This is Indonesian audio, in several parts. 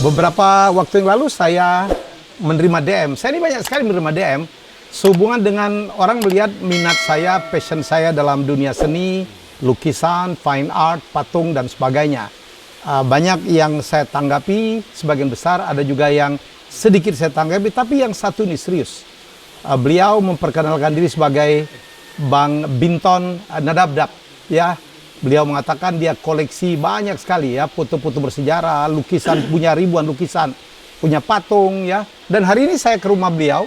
Beberapa waktu yang lalu saya menerima DM. Saya ini banyak sekali menerima DM sehubungan dengan orang melihat minat saya, passion saya dalam dunia seni, lukisan, fine art, patung, dan sebagainya. Banyak yang saya tanggapi, sebagian besar, ada juga yang sedikit saya tanggapi, tapi yang satu ini serius. Beliau memperkenalkan diri sebagai Bang Binton Nadabdab, ya. Beliau mengatakan dia koleksi banyak sekali ya, foto-foto bersejarah, lukisan, punya ribuan lukisan, punya patung ya. Dan hari ini saya ke rumah beliau,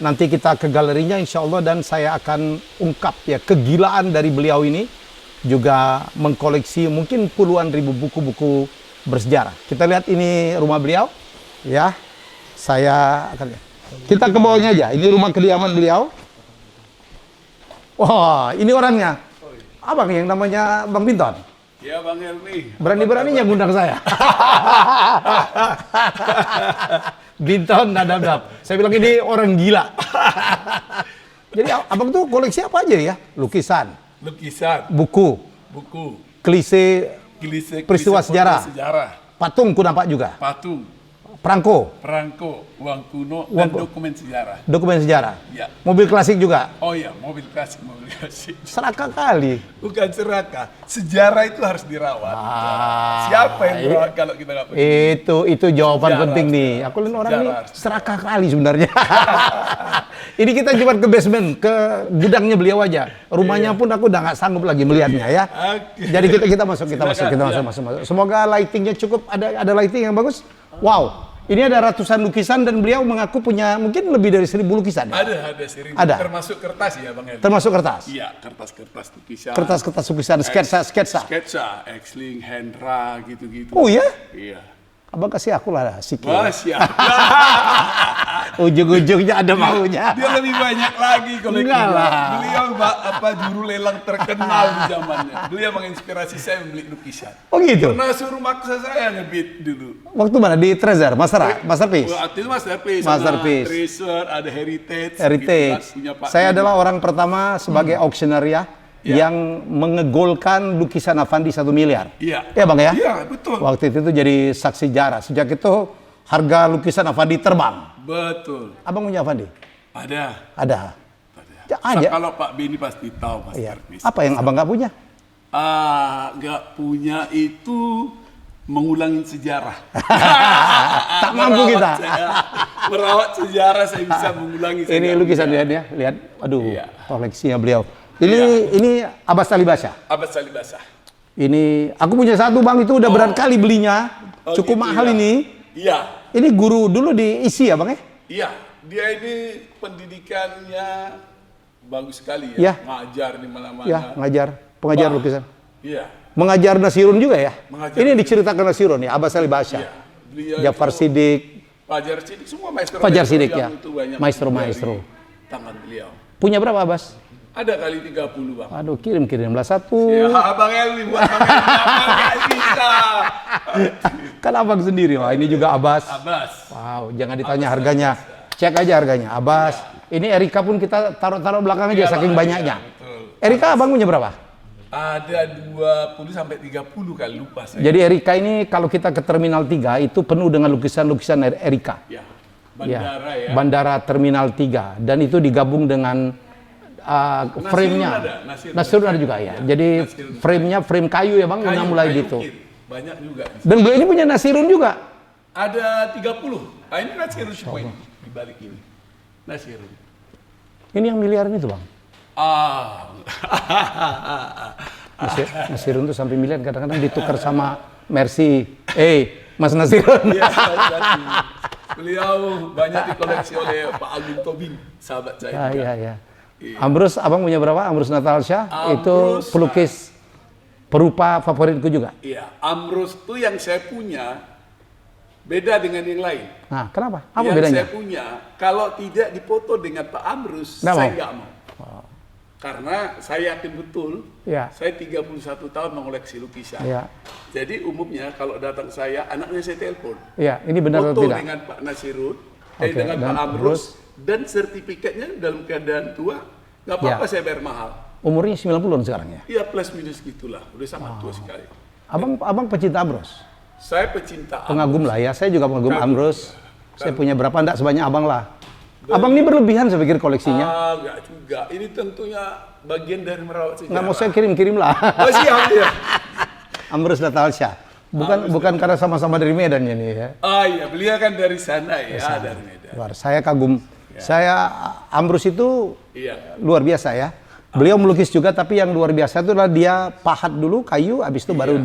nanti kita ke galerinya insya Allah, dan saya akan ungkap ya kegilaan dari beliau ini, juga mengkoleksi mungkin puluhan ribu buku-buku bersejarah. Kita lihat ini rumah beliau ya. Saya akan lihat. Kita ke bawahnya aja, ini rumah kediaman beliau. Wah, ini orangnya. Abang yang namanya Bang Binton? Ya Bang Helmi. Berani-beraninya ngundang saya. Binton Nadabdab. Saya bilang ini orang gila. Jadi abang tuh koleksi apa aja ya? Lukisan. Lukisan. Buku. Buku. Klise peristiwa sejarah. Patung ku nampak juga. Patung. Perangko. Perangko, uang kuno, dan dokumen sejarah. Dokumen sejarah. Ya. Mobil klasik juga. Oh iya, mobil klasik, mobil klasik. Serakah kali. Bukan serakah, sejarah itu harus dirawat. Siapa yang merawat kalau kita nggak peduli? Itu jawaban Sejarah, penting nih. Aku lihat orang ini sejarah. serakah kali sebenarnya. Ini kita cuma ke basement, ke gudangnya beliau aja. Rumahnya pun aku udah nggak sanggup lagi melihatnya ya. Oke. Jadi kita masuk. Semoga lightingnya cukup, ada lighting yang bagus. Wow. Ini ada ratusan lukisan dan beliau mengaku punya mungkin lebih dari 1000 lukisan. Ya? Ada seribu. Ada. Termasuk kertas ya Bang Helmi? Termasuk kertas? Iya, kertas-kertas lukisan. Kertas-kertas lukisan, sketsa. Sketsa, Exling, Hendra, gitu-gitu. Oh ya? Iya. Abang kasih aku lah sikit. Wah, siap. Ujung-ujungnya ada maunya. Dia lebih banyak lagi Enggak lah. Beliau juru lelang terkenal di zamannya. Beliau menginspirasi saya membeli lukisan. Oh gitu? Pernah suruh maksa saya ngebit dulu. Waktu mana? Di Trezor? Masterpiece? Waktu itu Masterpiece. Masterpiece. Sama Treasure, ada Heritage. Heritage. Gitu, punya Pak Saya Didi. adalah orang pertama sebagai auctioneer ya, yang mengegolkan lukisan Affandi 1 miliar. Iya. Ya Bang ya? Iya, betul. Waktu itu tuh jadi saksi sejarah. Sejak itu harga lukisan Affandi terbang. Betul. Abang punya Affandi? Ada. Ya, aja. Kalau Pak Bini pasti tahu Iya. Masterpiece. Apa yang abang nggak punya? Nggak punya itu mengulangi sejarah. Tak mampu kita. Merawat sejarah saya bisa mengulangi. Ini lukisan ya. Lihat. Aduh, Iya. koleksinya beliau. Ini Abbas Tali Basha. Abbas Tali Basha. Ini aku punya satu Bang, itu udah berat kali belinya. Oh, Cukup gitu, mahal ya. ini. Iya. Ini guru dulu di ISI ya Bang ya? Iya. Dia ini pendidikannya bagus sekali Iya. ya. Ngajar di mana-mana. Ya, pengajar Wah. lukisan. Iya. Mengajar Nasirun juga ya? Mengajar. Ini diceritakan Nasirun ya, Abbas Tali Basha. Iya. Beliau Jafar itu- Siddiq, Fajar Siddiq, semua maestro. Fajar Siddiq, yang ya. itu banyak Maestro-maestro. dari tangan beliau. punya berapa Abbas? Ada kali 30 Bang. Aduh, kirim-kirimlah satu. Ya, Bang Elwi buat Bang Elwi nggak bisa. Kan abang sendiri, wah ini juga Abbas. Abbas. Wow, jangan ditanya harganya. Cek aja harganya. Abbas. Ini Erika pun kita taruh-taruh belakang aja, saking banyaknya. Betul. Erika abang punya berapa? Ada 20 sampai 30 kali lupa saya. Jadi Erika ini kalau kita ke Terminal 3 itu penuh dengan lukisan-lukisan Erika. Ya. Bandara ya. Bandara Terminal 3. Dan itu digabung dengan frame-nya. Nasirun ada juga ya. Jadi frame-nya frame kayu ya Bang, udah mulai kayu gitu. ukir. Banyak juga. Dan beliau ini punya Nasirun juga. Ada 30. Nah, ini Nasirun semua ini di balik ini. Nasirun. Ini yang miliaran itu Bang. Nasirun tuh sampai miliar, kadang-kadang ditukar sama Mercy. Mas Nasirun. Iya, beliau banyak dikoleksi oleh Pak Agung Tobing, sahabat saya. Iya. Ambrus, abang punya berapa? Ambrus Natalsyah itu Ambrus, pelukis perupa favoritku juga. Iya, Ambrus tuh yang saya punya beda dengan yang lain. Nah, kenapa? Apa yang bedanya? saya punya, kalau tidak dipoto dengan Pak Ambrus, Nggak saya mau? nggak mau. Karena saya yakin betul, Ya. saya 31 tahun mengoleksi lukisan. Iya. Jadi umumnya kalau datang saya, anaknya saya telepon. Iya, ini benar atau Foto tidak? dengan Pak Nasirun, Oke, dengan dan Pak Ambrus, dan sertifikatnya dalam keadaan tua, nggak apa-apa Ya. saya bayar mahal. Umurnya 90-an sekarang ya? Iya plus minus gitulah, udah sangat tua sekali. Abang pecinta Ambrus? Saya pecinta Pengagum lah ya, saya juga pengagum Kagum. Ambrus. Saya punya berapa, enggak sebanyak abang lah. Abang ini berlebihan saya pikir koleksinya. Enggak juga. Ini tentunya bagian dari merawat sejarah. Nggak mau saya kirim-kirim lah. Oh siap ya. Ambrus Natalsya. Bukan karena sama-sama dari Medan ini ya. Oh iya, beliau kan dari sana ya, dari Medan. Luar, saya kagum. Saya Ambrus itu Iya. luar biasa ya. Beliau melukis juga, tapi yang luar biasa itu adalah dia pahat dulu kayu, habis itu baru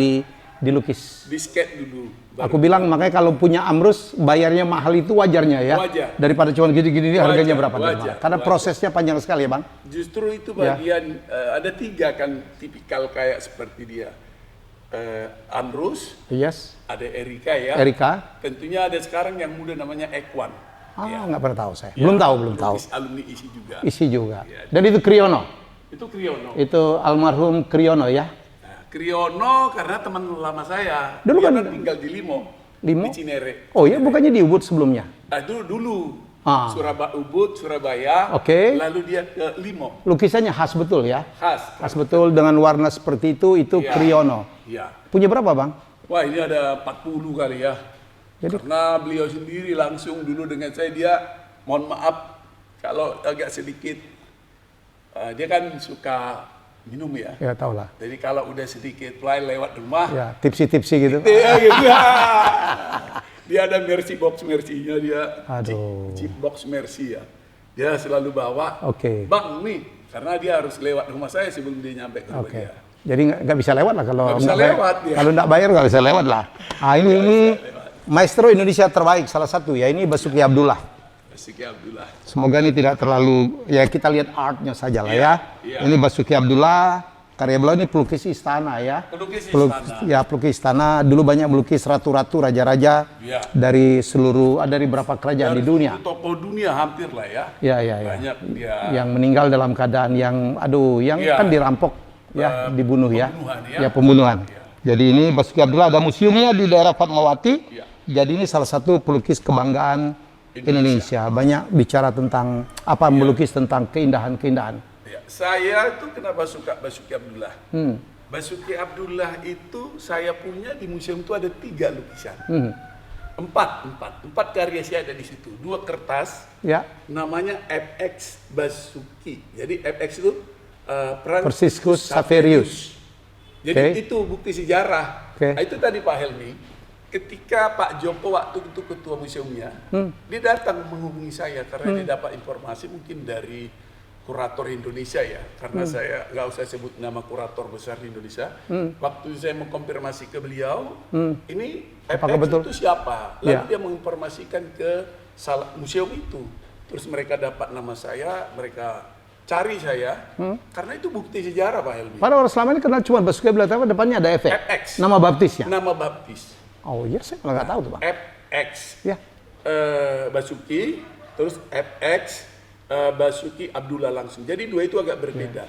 dilukis. Disket dulu. Aku bilang makanya kalau punya Ambrus bayarnya mahal itu wajarnya ya. Wajar. Daripada cuma gini-gini ini harganya berapa? Wajar. Karena prosesnya panjang sekali ya bang. Justru itu bagian ada 3 kan tipikal kayak seperti dia. Ambrus, Yes. ada Erika ya. Erika. Tentunya ada sekarang yang muda namanya Ekwan. Nggak pernah tahu saya. Belum tahu. Lukis alumni ISI juga. Isi juga. Dan itu Kriono. Itu Kriono. Itu almarhum Kriono ya. Nah, Kriono karena teman lama saya. Dulu Dia kan- tinggal di Limo. Limo? Di Cinere. Oh iya, bukannya di Ubud sebelumnya. Dulu. Ah. Ubud, Surabaya. Oke. Lalu dia ke Limo. Lukisannya khas betul ya. Khas. Khas betul dengan warna seperti itu Iya. Kriono. Iya. Punya berapa bang? Wah ini ada 40 kali ya. Karena beliau sendiri langsung dulu dengan saya, dia mohon maaf kalau agak sedikit, dia kan suka minum ya. Ya tau lah. Jadi kalau udah sedikit fly lewat rumah, Ya tipsi-tipsi gitu. dia gitu. Dia ada mercy box-nya dia. Aduh. Chip box mercy ya. Dia selalu bawa. Oke. Bang nih, karena dia harus lewat rumah saya sebelum dia nyampe ke rumah Oke. dia. Jadi nggak bisa lewat lah kalau Nggak bisa nggak bayar. lewat, ya. Kalau nggak bayar nggak bisa lewat lah. Nah ini maestro Indonesia terbaik salah satu ya, ini Basuki Abdullah. Basuki Abdullah. Semoga ini tidak terlalu, ya kita lihat artnya saja lah ya. Iya. Ini Basuki Abdullah, karya beliau ini pelukis istana ya. Pelukis istana. Ya pelukis istana, dulu banyak melukis ratu-ratu, raja-raja Iya. dari berapa kerajaan di dunia. Tokoh dunia hampir lah ya. Ya. Banyak dia. Yang meninggal dalam keadaan yang Iya. kan dirampok ya, dibunuh ya. pembunuhan ya. Ya pembunuhan. Jadi ini Basuki Abdullah, ada museumnya di daerah Fatmawati. Iya. Jadi ini salah satu pelukis kebanggaan Indonesia. Banyak bicara tentang melukis tentang keindahan-keindahan. Ya, saya tuh kenapa suka Basuki Abdullah? Basuki Abdullah itu saya punya di museum itu ada 3 lukisan. Empat karya saya ada di situ. 2 kertas, Ya, namanya FX Basuki. Jadi FX itu Franciscus Saverius. Jadi Oke. itu bukti sejarah. Oke. Nah, itu tadi Pak Helmi, ketika Pak Joko waktu itu ketua museumnya, dia datang menghubungi saya karena dia dapat informasi mungkin dari kurator Indonesia ya, karena saya nggak usah sebut nama kurator besar di Indonesia. Waktu saya mengkonfirmasi ke beliau, ini Apakah FX betul? itu siapa? Lalu Ya. dia menginformasikan ke museum itu. Terus mereka dapat nama saya, mereka cari saya, karena itu bukti sejarah Pak Helmi. pada orang selama ini kenal cuma Basuki Abdullah, tapi depannya ada efek. FX. Nama baptisnya. Nama baptis. Oh iya, saya nggak tahu tuh Pak. FX. Ya. Basuki, terus FX, Basuki Abdullah langsung. Jadi 2 itu agak berbeda.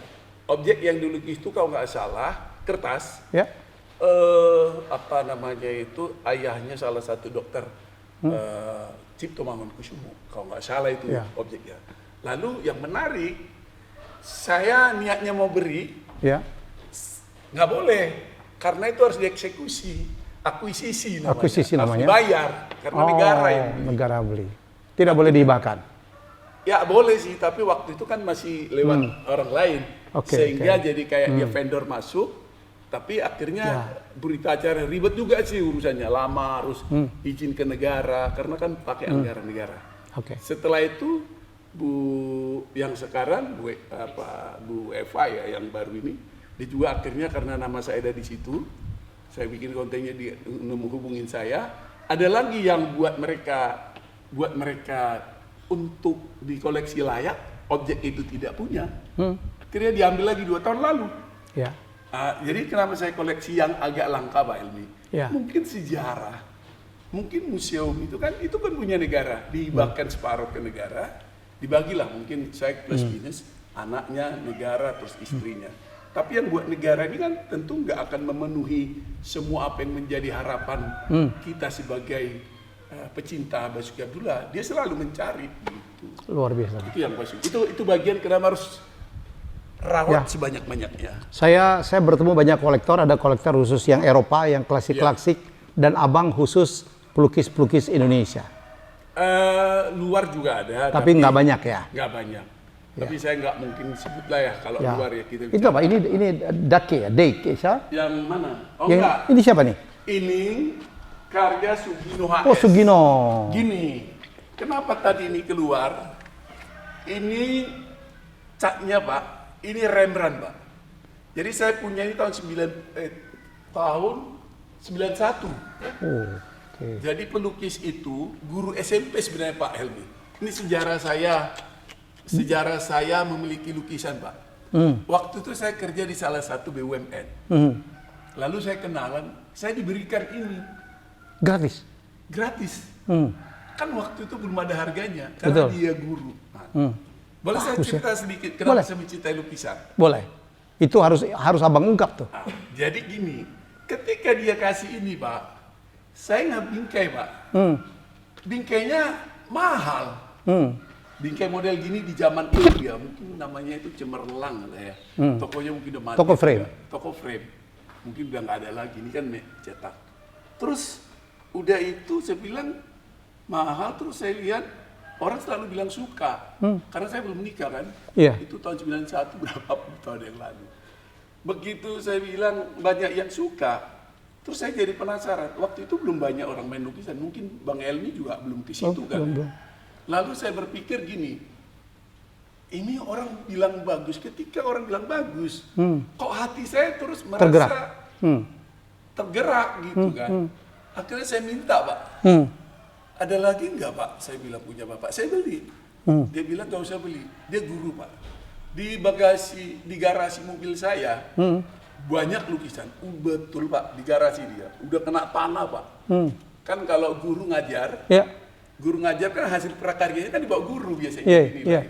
Objek yang dilukis itu kalau nggak salah, kertas, Ya. apa namanya itu, ayahnya salah satu dokter, Cipto Mangunkusumo, kalau nggak salah itu Ya. objeknya. Lalu yang menarik, saya niatnya mau beri, Ya. nggak boleh, karena itu harus dieksekusi, akuisisi namanya. Akuisisi namanya. Harus dibayar, karena negara yang beli. negara beli. Tidak boleh dihibahkan. Ya boleh sih, tapi waktu itu kan masih lewat orang lain, Oke, sehingga oke. jadi kayak dia vendor masuk, tapi akhirnya Ya. berita acara ribet juga sih urusannya, lama harus izin ke negara, karena kan pakai anggaran negara. Oke. Setelah itu Bu yang sekarang Bu Eva ya yang baru ini, dia juga akhirnya karena nama saya ada di situ, saya bikin kontennya dia menghubungin saya. Ada lagi yang buat mereka untuk dikoleksi layak, objek itu tidak punya. Akhirnya diambil lagi 2 tahun lalu. Ya. Jadi kenapa saya koleksi yang agak langka Pak Elmi? Ya. Mungkin sejarah, mungkin museum itu kan punya negara, dihibahkan separuh ke negara, dibagilah mungkin saya plus minus, anaknya, negara, terus istrinya. Tapi yang buat negara ini kan tentu nggak akan memenuhi semua apa yang menjadi harapan kita sebagai pecinta Basuki Abdullah. Dia selalu mencari gitu. Luar biasa. Itu yang Basuki. Itu bagian kenapa harus rawat sebanyak-banyaknya. Saya bertemu banyak kolektor, ada kolektor khusus yang Eropa, yang klasik-klasik, dan abang khusus pelukis-pelukis Indonesia. Luar juga ada. Tapi nggak banyak ya? Nggak banyak. Tapi saya nggak mungkin sebut lah ya kalau Ya. luar ya kita. Itu apa? Ini Dake ya? Dake siapa? Yang mana? Oh Yang, enggak. ini siapa nih? Ini karya Sugino HS. Oh, Sugino. Gini, kenapa tadi ini keluar? Ini catnya Pak, ini Rembrandt Pak. Jadi saya punya ini tahun 91. Oh, oke. Jadi pelukis itu guru SMP sebenarnya Pak Helmi. Ini sejarah saya memiliki lukisan Pak. Waktu itu saya kerja di salah satu BUMN. Lalu saya kenalan, saya diberikan ini Gratis. gratis. Kan waktu itu belum ada harganya Betul. karena dia guru. Nah, boleh saya Bagus ya. cerita sedikit kenapa Boleh. saya mencintai lukisan? Boleh. Itu harus abang ungkap tuh. Nah, jadi gini, ketika dia kasih ini Pak, saya nggak bingkai Pak. Bingkainya mahal. Bingkai model gini di zaman itu ya, mungkin namanya itu Cemerlang lah ya. Tokonya mungkin udah mati. Toko frame. Toko frame. Mungkin udah nggak ada lagi, ini kan cetak. Terus udah itu saya bilang mahal, terus saya lihat orang selalu bilang suka. Karena saya belum menikah kan. Iya. Itu tahun 91 berapa puluh tahun yang lalu. Begitu saya bilang banyak yang suka, terus saya jadi penasaran. Waktu itu belum banyak orang main lukisan, mungkin Bang Elmi juga belum ke situ kan. belum. Lalu saya berpikir gini, ini orang bilang bagus, ketika orang bilang bagus, kok hati saya terus merasa Tergerak. tergerak gitu kan. Akhirnya saya minta Pak, ada lagi nggak Pak? Saya bilang punya Bapak, saya beli. Dia bilang nggak usah beli, dia guru Pak. Di bagasi, di garasi mobil saya, banyak lukisan. Betul Pak, di garasi dia, udah kena tanah Pak. Kan kalau guru ngajar, Ya. guru ngajar kan hasil prakaryanya kan dibawa guru biasanya. Iya, dinilai. iya.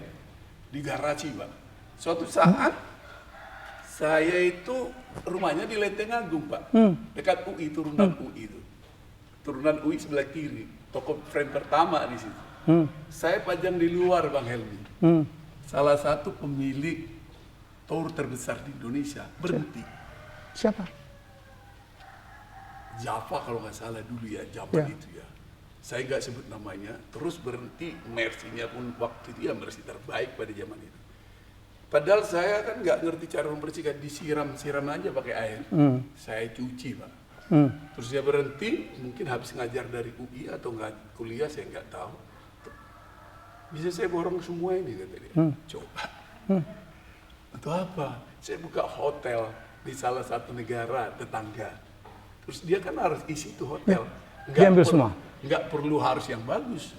Di garasi Pak. Suatu saat saya itu rumahnya di Lenteng Agung Pak. Dekat UI, turunan UI itu. Turunan UI sebelah kiri. Toko frame pertama di situ. Saya pajang di luar Bang Helmi. Salah satu pemilik tour terbesar di Indonesia berhenti. Siapa? Java kalau nggak salah dulu ya, Java Ya. itu ya. Saya nggak sebut namanya, terus berhenti. Mercy-nya pun waktu itu ya Mercy terbaik pada zaman itu. Padahal saya kan nggak ngerti cara membersihkan, disiram aja pakai air. Saya cuci Pak. Terus dia berhenti, mungkin habis ngajar dari UI atau nggak kuliah, saya nggak tahu. Bisa saya borong semua ini kata dia. Coba. Atau apa? Saya buka hotel di salah satu negara tetangga. Terus dia kan harus isi itu hotel. Dia ambil semua? Nggak perlu harus yang bagus,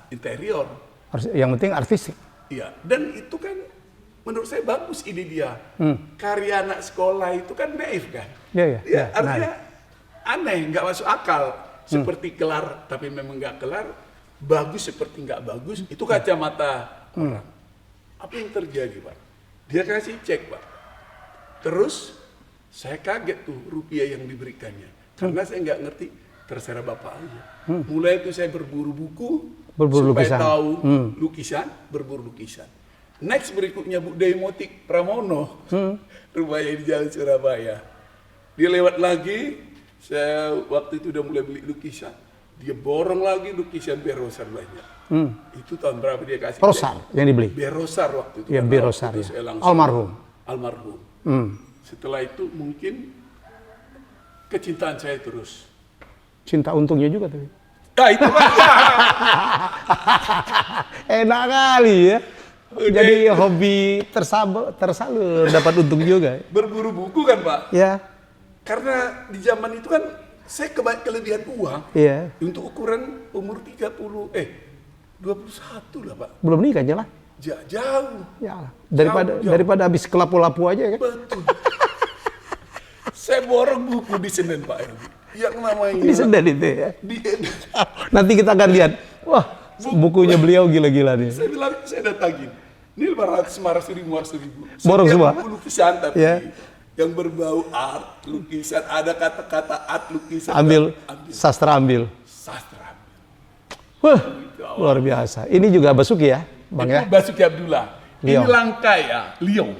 interior. Yang penting artistik. Iya, dan itu kan menurut saya bagus ide dia. Karya anak sekolah itu kan naif kan? Iya, iya. Ya, Iya, artinya aneh, nggak masuk akal. Seperti kelar, tapi memang nggak kelar. Bagus seperti nggak bagus, itu kacamata orang. Apa yang terjadi Pak? Dia kasih cek Pak. Terus saya kaget tuh rupiah yang diberikannya. Karena saya nggak ngerti, terserah Bapak aja. Mulai itu saya berburu buku, Berburu supaya lukisan. tahu lukisan, berburu lukisan. Next berikutnya Bu Demotik Pramono, rumahnya di Jalan Surabaya. Dia lewat lagi, saya waktu itu udah mulai beli lukisan. Dia borong lagi lukisan Berosar banyak. Itu tahun berapa dia kasih? Rosar yang dibeli. Berosar waktu itu. Iya, Karena Berosar, waktu itu ya. saya langsung- Almarhum. Almarhum. Setelah itu mungkin kecintaan saya terus. Cinta untungnya juga tapi. Nah itu Pak. Enak kali ya. Jadi hobi tersalur dapat untung juga. Berburu buku kan Pak. Ya. Karena di zaman itu kan saya kelebihan uang. Iya. Untuk ukuran umur 21 lah Pak. Belum nikah aja lah. Jauh. Ya. Jauh. Daripada habis kelapu-lapu aja kan. Betul. Saya borong buku di Senen Pak. Yang namanya. Ini sedang itu ya. Di, Nanti kita akan lihat. Wah, bukunya beliau gila-gila nih. saya bilang, saya datangin. Ini 500 ribu. Borong Setiap semua? buku lukisan tapi. Ya. Yang berbau art, lukisan, ada kata-kata art, lukisan. Ambil, sastra ambil. Sastra. Wah, luar biasa. Ini juga Basuki ya, Bang ya? Itu Basuki Abdullah. Liong. Ini Langkai ya, Liong.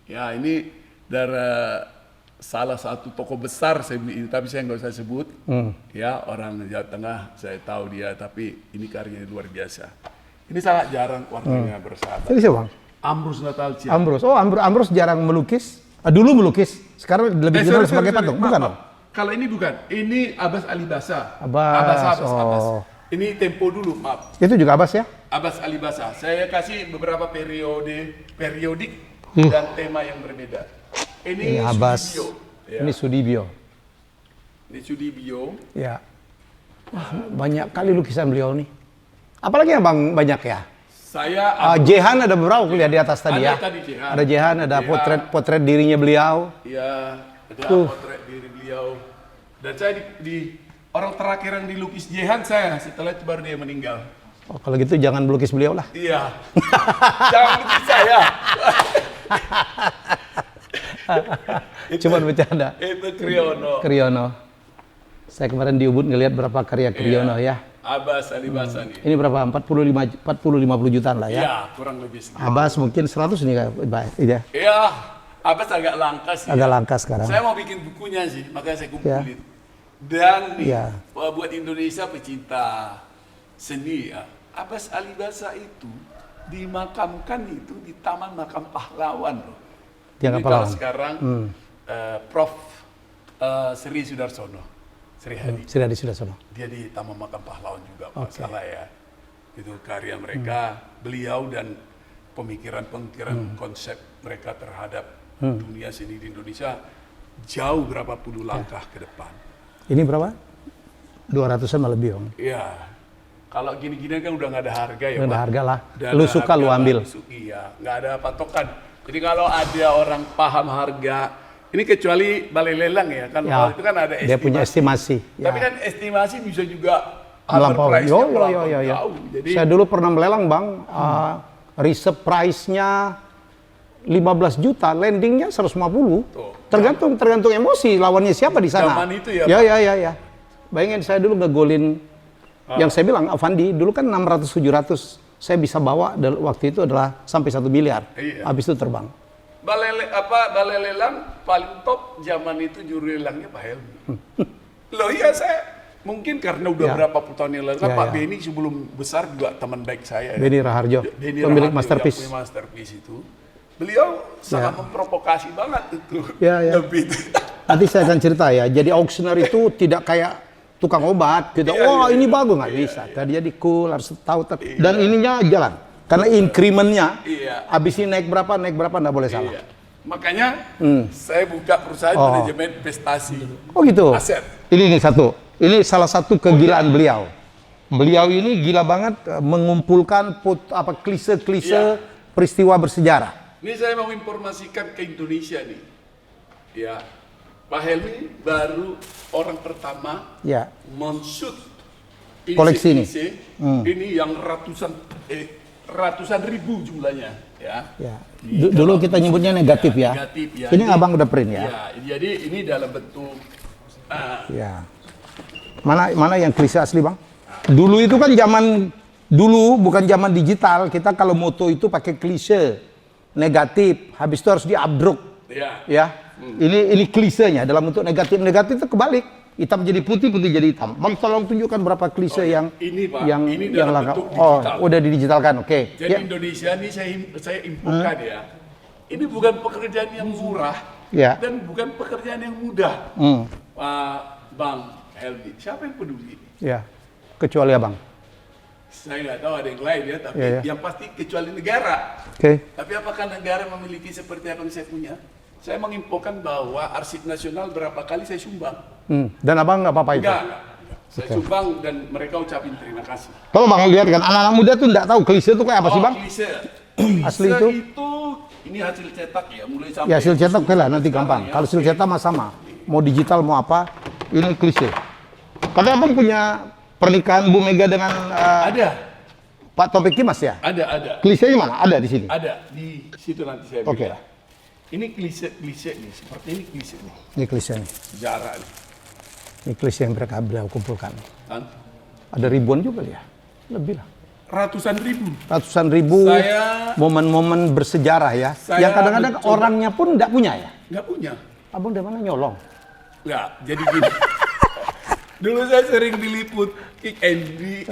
Ya ini darah salah satu tokoh besar saya beli, tapi saya nggak usah sebut. Ya, orang Jawa Tengah saya tahu dia, tapi ini karyanya luar biasa. Ini sangat jarang warnanya bersahabat. Ini siapa, Bang? Ambrus Natalcia. Ambrus. Oh, Ambrus jarang melukis. Dulu melukis, sekarang lebih dikenal sebagai patung. Bukan, Bang? Kalau ini bukan. Ini Abbas Alibasa. Abbas. Abbas. Oh. Ini tempo dulu, maaf. Itu juga Abbas ya? Abbas Alibasa. Saya kasih beberapa periodik dan tema yang berbeda. Ini Abbas. Sudibyo. Ya. Ini Sudibyo. Ini Sudibyo. Ya. Wah, banyak kali lukisan beliau nih. Apalagi yang Bang banyak ya? Saya Jehan ada beberapa kuliah di atas tadi ada ya. tadi Jehan. Ada Jehan, ada potret dirinya beliau. Iya, ada potret diri beliau. Dan saya di orang terakhir yang dilukis Jehan saya, setelah itu baru dia meninggal. Oh, kalau gitu jangan melukis beliau lah. Iya. Jangan lukis saya. Cuman bercanda. Itu Kriyono. Kriyono. Saya kemarin di Ubud ngelihat berapa karya Kriyono ya. Abbas Alibasa nih. Ini berapa? 40-50 jutaan lah ya. Iya, kurang lebih segitu. Abbas mungkin 100 nih Pak. Iya. Iya, Abbas agak langka sih. Agak langka sekarang. Saya mau bikin bukunya sih, makanya saya kumpulin. Dan nih, Ya. buat Indonesia pecinta seni ya, Abbas Alibasa itu dimakamkan itu di Taman Makam Pahlawan loh. Dianggap Jadi kalau pahlawan. sekarang Prof. Sri Sudarsono, Sri Hadi, Sudah Sudarsono. dia di Taman Makam Pahlawan juga, kalau salah ya. Itu karya mereka, beliau dan pemikiran-pemikiran konsep mereka terhadap dunia seni di Indonesia jauh berapa puluh langkah ke depan. Ini berapa? 200-an malah lebih, Bang. Iya. Kalau gini-gini kan udah nggak ada harga ya, Udah Pak. harga lah. Udah Lu ada suka harga lu lah, ambil. Iya, nggak ada patokan. Jadi kalau ada orang paham harga, ini kecuali balai lelang ya, kan Ya, itu kan ada estimasi. dia punya estimasi. Tapi kan estimasi bisa juga Melampaui. price-nya Yo. melampaui jauh. Jadi Saya dulu pernah melelang, Bang. Reserve price-nya 15 juta, landingnya 150. Tuh. Tergantung emosi lawannya siapa di sana. Zaman itu ya, Ya. Bayangin saya dulu ngegolin yang saya bilang Avandi dulu kan 600-700. Saya bisa bawa waktu itu adalah sampai 1 miliar. Iya. Habis itu terbang. balai lelang paling top zaman itu juru lelangnya Pak Helmi. Loh iya, saya mungkin karena udah Ya. berapa puluh tahun yang lalu kan Ya, Pak ya. Beni sebelum besar juga teman baik saya. Beni Raharjo, Beni pemilik Raharjo, Masterpiece. yang punya Masterpiece itu. Beliau sangat memprovokasi banget itu. Ya. Ngebit. Nanti saya akan cerita ya. Jadi auctioneer itu tidak kayak tukang obat gitu. Wah, ini bagus nggak bisa. Tadi jadi cool harus tahu. Dan ininya jalan. Karena increment-nya Iya. habis ini naik berapa nggak boleh salah. Iya. Makanya saya buka perusahaan manajemen investasi. Oh gitu. Aset. Ini nih satu. Ini salah satu kegilaan beliau. Beliau ini gila banget mengumpulkan klise-klise peristiwa bersejarah. Ini saya mau informasikan ke Indonesia nih. Ya. Pak Helmi baru orang pertama Ya. men-shoot Koleksi ini. Ini yang ratusan ribu jumlahnya, ya. Ya. Dulu kita nyebutnya negatif ya. Negatif ya. Ini abang udah print ya. Ya, jadi ini dalam bentuk Ya. Mana yang klise asli, Bang? Dulu itu kan zaman dulu bukan zaman digital. Kita kalau moto itu pakai klise negatif, habis itu harus di-updruk. ya. Ya. Ini klisenya dalam bentuk negatif. Negatif itu kebalik. Hitam jadi putih, putih jadi hitam. Bang, tolong tunjukkan berapa klise yang ini, Pak, yang ini yang dalam langka. bentuk Oh, digital. udah didigitalkan. Oke. Jadi Indonesia ini saya infokan ya. Ini bukan pekerjaan yang murah Ya. dan bukan pekerjaan yang mudah. Hmm. Pak Bang Helmi, siapa yang peduli? Ya. Kecuali Abang. Saya nggak tahu ada yang lain ya, tapi Ya. yang pasti kecuali negara. Oke. Tapi apakah negara memiliki seperti apa yang saya punya? Saya menginfokan bahwa arsip nasional berapa kali saya sumbang. Dan Abang nggak apa-apa itu. Enggak. Saya sumbang dan mereka ucapin terima kasih. Kalau Bang lihat kan anak-anak muda tuh nggak tahu klise itu kayak apa sih, Bang? Klise. Asli Klise itu? ini hasil cetak ya, mulai sampai Ya, hasil cetak oke lah, nanti sekarang gampang. ya. Kalau hasil cetak mah sama. Mau digital mau apa, ini klise. Kalau Abang punya pernikahan Bu Mega dengan Ada, Pak Taufik Kimas ya? ada. Klisenya mana? Ada di sini. Ada di situ nanti saya Oke. bilang. Ini klise nih, seperti ini klise nih, Ini klise nih. sejarah nih. Ini klise yang mereka beliau kumpulkan. Kan? Ada ribuan juga ya? Lebih lah. Ratusan ribu. Ratusan ribu Saya- momen-momen bersejarah ya. Saya Yang kadang-kadang mencoba- orangnya pun nggak punya ya. Nggak punya. Abang dari mana nyolong? Nggak, jadi gini. Dulu saya sering diliput Kick Andy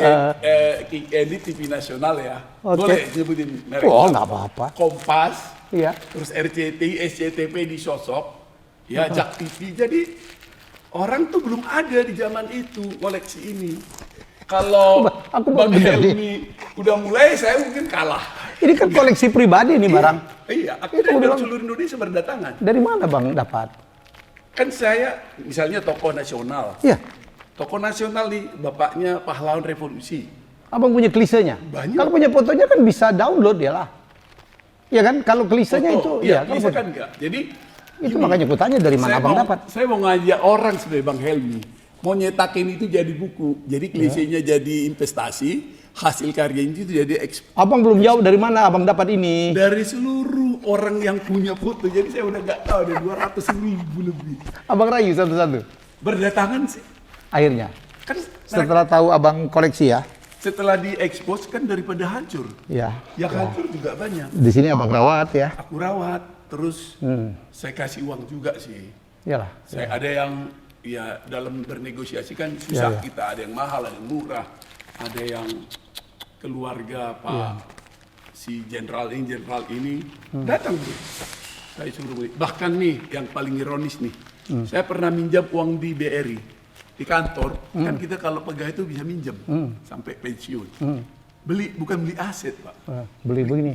TV nasional ya. Oke. Boleh nyebutin merek? Oh, nggak apa-apa. Kompas, Iya. terus RCTI, SCTV di Sosok, ya Jak TV. Jadi orang tuh belum ada di zaman itu koleksi ini. Kalau Aku Bang baru dengar Helmi udah mulai, saya mungkin kalah. Ini kan koleksi pribadi nih barang. Iya, aku Itu dari bilang- seluruh Indonesia berdatangan. Dari mana bang dapat? Kan saya, misalnya tokoh nasional. Iya. Tokoh nasional nih, bapaknya pahlawan revolusi. Abang punya klisenya? Banyak. Kalau punya fotonya kan bisa download ya lah. Iya kan? Kalau klisenya itu, Iya, kalau bisa foto- kan enggak. Jadi itu ini, makanya kutanya dari mana abang dapat? Saya mau ngajak orang sebagai Bang Helmi, mau nyetakin itu jadi buku. Jadi klisenya jadi investasi, hasil karyanya itu jadi Abang belum jawab dari mana abang dapat ini. dari seluruh orang yang punya foto. Jadi saya udah nggak tahu ada 200.000 lebih. Abang rayu satu-satu. Berdatangan sih. Akhirnya, Kan setelah tahu abang koleksi ya. setelah diekspos kan daripada hancur. Ya. Yang hancur juga banyak. Di sini abang rawat ya. Aku rawat, terus saya kasih uang juga sih. Iyalah. Saya ada yang ya dalam bernegosiasi kan susah Ya. kita, ada yang mahal, ada yang murah, ada yang keluarga Pak si jenderal ini datang beli. Saya suruh beli. Bahkan nih yang paling ironis nih, saya pernah minjam uang di BRI di kantor, kan kita kalau pegawai itu bisa minjem sampai pensiun. Beli bukan beli aset Pak. Beli begini.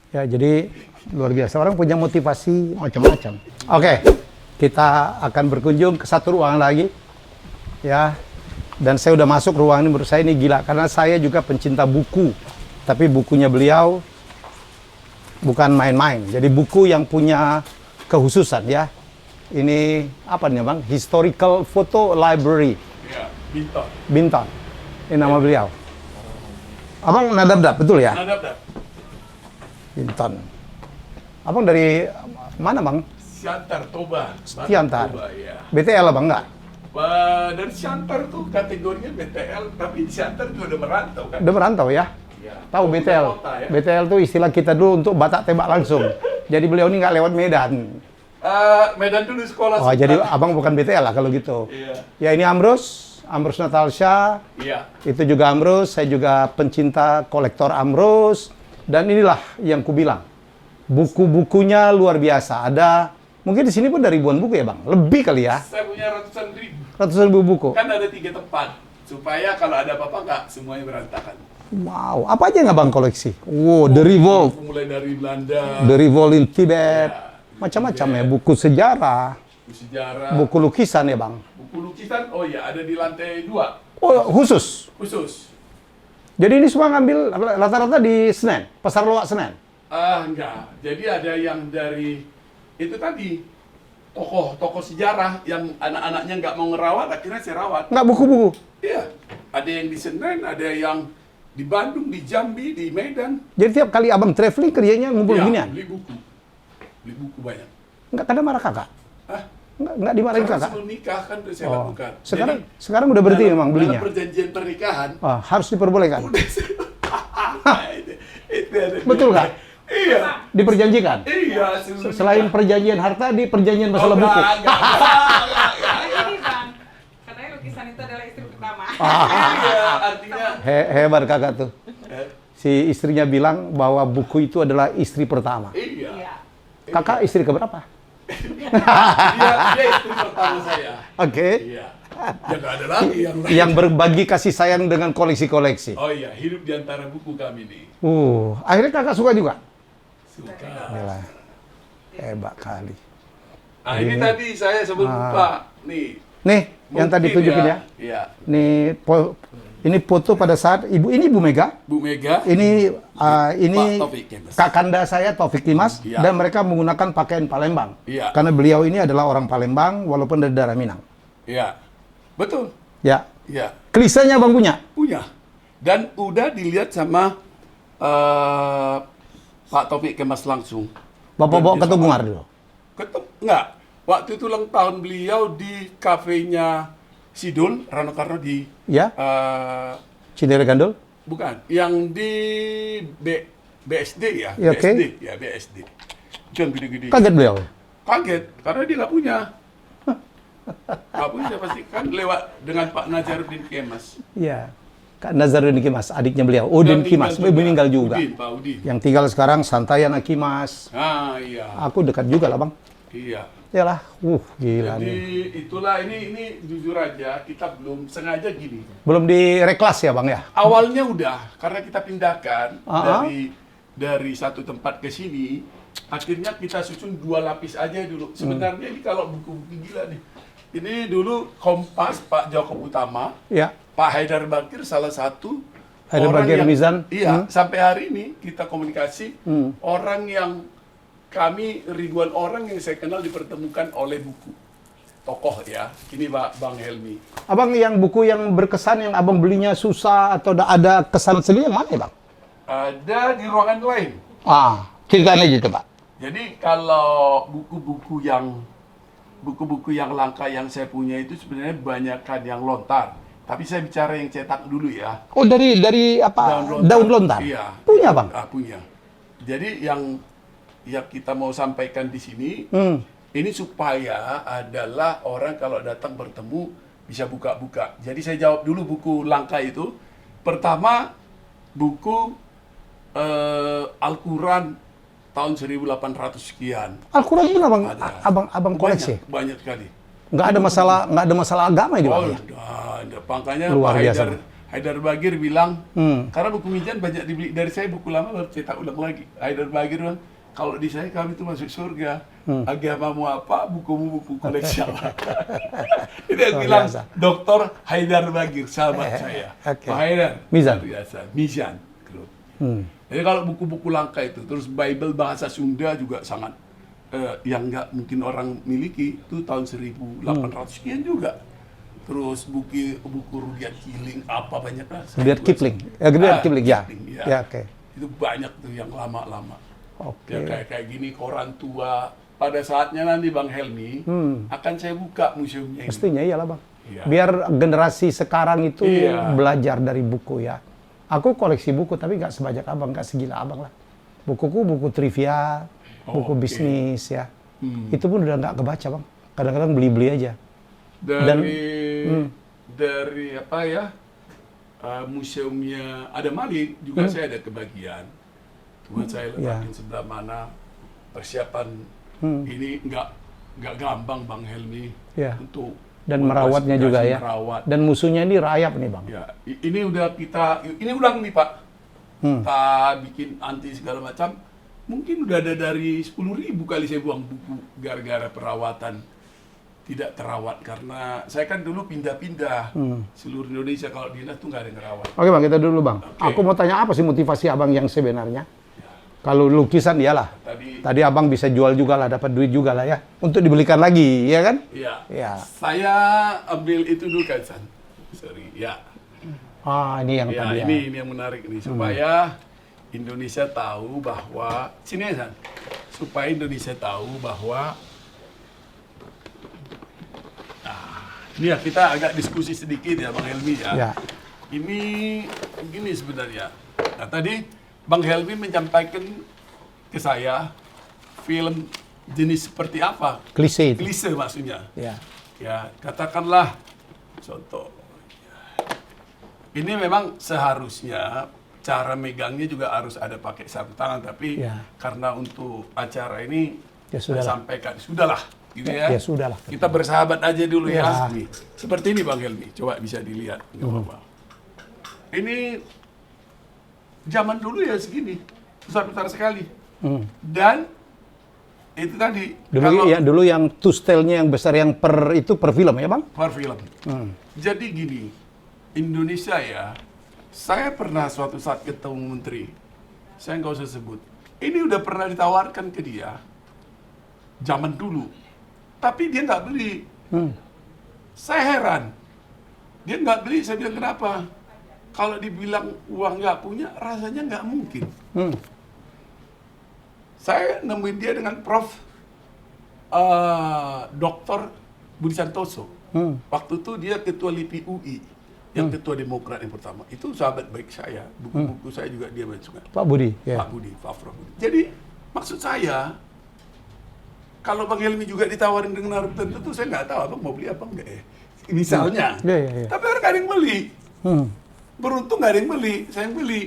Ya jadi luar biasa, orang punya motivasi macam-macam. Oke, kita akan berkunjung ke satu ruangan lagi ya. Dan saya udah masuk ruangan ini, menurut saya ini gila karena saya juga pencinta buku, tapi bukunya beliau bukan main-main. Jadi buku yang punya kekhususan ya. Ini apa nih bang? Historical Photo Library Ya, Binton. Binton. Ini nama beliau. Abang nadab betul ya? Ada. Binton. Abang dari mana bang? Siantar Toba. Siantar. Toba, ya. BTL abang enggak? Dan Siantar tuh kategorinya BTL, tapi Siantar juga udah merantau kan? Udah merantau ya? Ya. Tahu BTL? Kota, ya. BTL tuh istilah kita dulu untuk batak tembak langsung. Jadi beliau ini nggak lewat Medan. Medan dulu sekolah. Oh jadi abang bukan BTL lah kalau gitu. Iya. Ya ini Amrus Natalsha. Iya. Itu juga Amrus. Saya juga pencinta kolektor Amrus. Dan inilah yang kubilang. Buku-bukunya luar biasa. Ada mungkin di sini pun ada ribuan buku ya bang. Lebih kali ya. Saya punya ratusan ribu. Ratusan ribu buku. Kan ada 3 tempat supaya kalau ada apa-apa nggak semuanya berantakan. Wow, apa aja yang abang koleksi? Wow, The Revolt, Mulai dari Belanda, The Revolt in Tibet, Ya, macam-macam ya. Buku sejarah, buku sejarah, buku lukisan ya bang. buku lukisan. Oh ya, ada di lantai 2 Oh khusus. khusus. Jadi ini semua ngambil rata-rata di Senen, Pasar Loak Senen. Enggak. Jadi ada yang dari itu tadi tokoh-tokoh sejarah yang anak-anaknya nggak mau ngerawat, akhirnya saya rawat. Nggak buku-buku. Iya. Ada yang di Senen, ada yang di Bandung, di Jambi, di Medan. Jadi tiap kali abang traveling kerjanya ngumpul Iya, ginian. beli buku banyak. Nggak kadang marah kakak. Hah? Nggak dimarahin Karena kakak. sebelum nikah kan udah saya Oh. lakukan. Sekarang udah berhenti dalam- memang belinya. Dalam perjanjian pernikahan, Oh, harus diperbolehkan. udah itu ada. Betul nggak? Iya. Diperjanjikan. Iya. sebelum Selain nikah. perjanjian harta, di perjanjian masalah Oh, buku. enggak. Ini bang, katanya lukisan itu adalah istri pertama. Iya, artinya Hebat kakak tuh. eh, Si istrinya bilang bahwa buku itu adalah istri pertama. iya. Iya. Kakak istri keberapa? Dia istri pertama saya. Oke. Iya. Ya nggak ada lagi yang lain. Yang berbagi kasih sayang dengan koleksi-koleksi. Oh iya, hidup di antara buku kami nih. Akhirnya kakak suka juga? Suka. Yalah. Hebat kali. Nah, ini tadi saya sebelum lupa nih. Nih, yang tadi Mungkin tunjukin ya. Iya. Nih, ini foto pada saat ini Bu Mega. Bu Mega. Ini Pak Taufik Kemas. kakanda saya Taufik Kimas Iya. dan mereka menggunakan pakaian Palembang. Iya. Karena beliau ini adalah orang Palembang walaupun dari daerah Minang. Iya. Betul. Ya. Iya. Klisenya Bang punya. Punya. Dan udah dilihat sama Pak Taufik Kemas langsung. Bapak Dan bawa dia ke sama- Tunggungar dulu. Enggak. Waktu itu ulang tahun beliau di kafenya Sidul, Rano Karno di Ya, eh, Cinere Gandul. bukan, yang di BSD ya, Ya, oke. BSD, ya BSD. Itu yang gede-gede. Kaget beliau. Kaget, karena dia nggak punya. Nggak punya, pasti kan lewat dengan Pak Nazaruddin Kemas. Iya. Kak Nazaruddin Kimas, adiknya beliau. Udin Kimas, meninggal juga. Udin, Pak Udin. Yang tinggal sekarang Santayan Kimas. Ah, iya. Aku dekat juga lah, Bang. Iya. Yalah, gila Jadi nih. itulah, ini jujur aja, kita belum sengaja gini. Belum direklas ya, Bang ya? Awalnya udah, karena kita pindahkan Ah, dari satu tempat ke sini, akhirnya kita susun 2 lapis aja dulu. Sebenarnya ini kalau buku-buku gila nih. Ini dulu Kompas Pak Joko Utama, Ya. Pak Haidar Bakir salah satu Haidar orang Bakir yang, Mizan. Iya, sampai hari ini kita komunikasi, orang yang kami ribuan orang yang saya kenal dipertemukan oleh buku. Tokoh ya, ini Pak Bang Helmi. Abang yang buku yang berkesan yang abang belinya susah atau ada kesan sendiri yang mana ya, Bang? Ada di ruangan lain. Ceritain aja coba. Jadi kalau buku-buku yang langka yang saya punya itu sebenarnya banyakkan yang lontar. Tapi saya bicara yang cetak dulu ya. Oh, dari apa? Daun lontar? Iya. Punya, Bang? Punya. Jadi yang kita mau sampaikan di sini, ini supaya adalah orang kalau datang bertemu bisa buka-buka. Jadi saya jawab dulu buku langka itu. Pertama, buku Al-Quran tahun 1800 sekian. Al-Quran pun Ada. abang koleksi? Banyak sekali. Nggak ada masalah agama di Bang ya? Ada. Makanya Luar Pak biasa. Haidar Bagir bilang, karena buku Mizan banyak dibeli dari saya, buku lama baru cetak ulang lagi. Haidar Bagir bilang, kalau di saya kami itu masuk surga. Agamamu apa, bukumu buku koleksi apa. Itu yang Luar bilang biasa. Dr. Haidar Bagir, sahabat saya. Oke. Pak Haidar. Mizan. Luar biasa. Mizan. Jadi kalau buku-buku langka itu, terus Bible bahasa Sunda juga sangat yang nggak mungkin orang miliki, itu tahun 1800 sekian juga. Terus buku Rudyard Kipling apa banyak lah. Rudyard Kipling. Rudyard Kipling ya. Kipling, Ya, oke. Itu banyak tuh yang lama-lama. Oke. Ya kayak gini koran tua. Pada saatnya nanti Bang Helmi akan saya buka museumnya ini. Mestinya iyalah, Bang. Iya. Biar generasi sekarang itu Iya. belajar dari buku ya. Aku koleksi buku tapi nggak sebanyak abang, nggak segila abang lah. Bukuku buku trivia, buku Oke. bisnis ya. Itu pun udah nggak kebaca, Bang. Kadang-kadang beli-beli aja. Dari apa ya, museumnya ada Malik juga saya ada kebagian. Cuma saya letakkan sebelah mana persiapan ini nggak gampang Bang Helmi Ya. untuk Dan merawatnya juga ya. merawat. Dan musuhnya ini rayap nih, Bang. Ya, ini udah ini ulang nih Pak. Kita bikin anti segala macam. Mungkin udah ada dari 10.000 kali saya buang buku gara-gara perawatan tidak terawat, karena saya kan dulu pindah-pindah seluruh Indonesia, kalau dinas tuh nggak ada yang ngerawat. Oke, Bang, kita dulu, Bang. Oke. Aku mau tanya apa sih motivasi abang yang sebenarnya? Kalau lukisan iyalah. Tadi abang bisa jual juga lah, dapat duit juga lah ya. Untuk dibelikan lagi, ya kan? Iya. Ya. Saya ambil itu dulu kan, San. Sorry, ya. Ini yang Ya, tadi ya. ini yang menarik nih, supaya Indonesia tahu bahwa sini ya, San. Supaya Indonesia tahu bahwa ini ya, kita agak diskusi sedikit ya Bang Helmi ya. Ya. Ini begini sebenarnya. Nah, tadi Bang Helmi menyampaikan ke saya film jenis seperti apa? Klise itu. Klise maksudnya. Ya. Ya, katakanlah contoh. Ini memang seharusnya cara megangnya juga harus ada pakai sarung tangan, tapi Ya. karena untuk acara ini Ya saya sudahlah. sampaikan, sudahlah, gitu ya. Ya sudahlah. Kita bersahabat aja dulu ya. Ya. Nih, seperti ini Bang Helmi, coba bisa dilihat. Nggak apa-apa. Ini zaman dulu ya segini, besar-besar sekali. Dan itu tadi Dulu yang tustelnya yang besar yang per film ya, Bang? per film. Jadi gini, Indonesia ya, saya pernah suatu saat ketemu menteri, saya nggak usah sebut. Ini udah pernah ditawarkan ke dia, zaman dulu, tapi dia nggak beli. Saya heran, dia nggak beli. Saya bilang kenapa? Kalau dibilang uang nggak punya, rasanya nggak mungkin. Saya nemuin dia dengan Prof. Dr. Budi Santoso. Waktu itu dia ketua LIPI UI, yang ketua Demokrat yang pertama. Itu sahabat baik saya. Buku-buku saya juga dia baca. Pak Budi. Ya. Pak Budi, Pak Prof. Budi. Jadi maksud saya, kalau Bang Helmi juga ditawarin dengan harga tertentu, saya nggak tahu Abang mau beli apa enggak ya. Misalnya. Iya. Tapi orang nggak ada yang beli. Beruntung nggak ada yang beli, saya yang beli.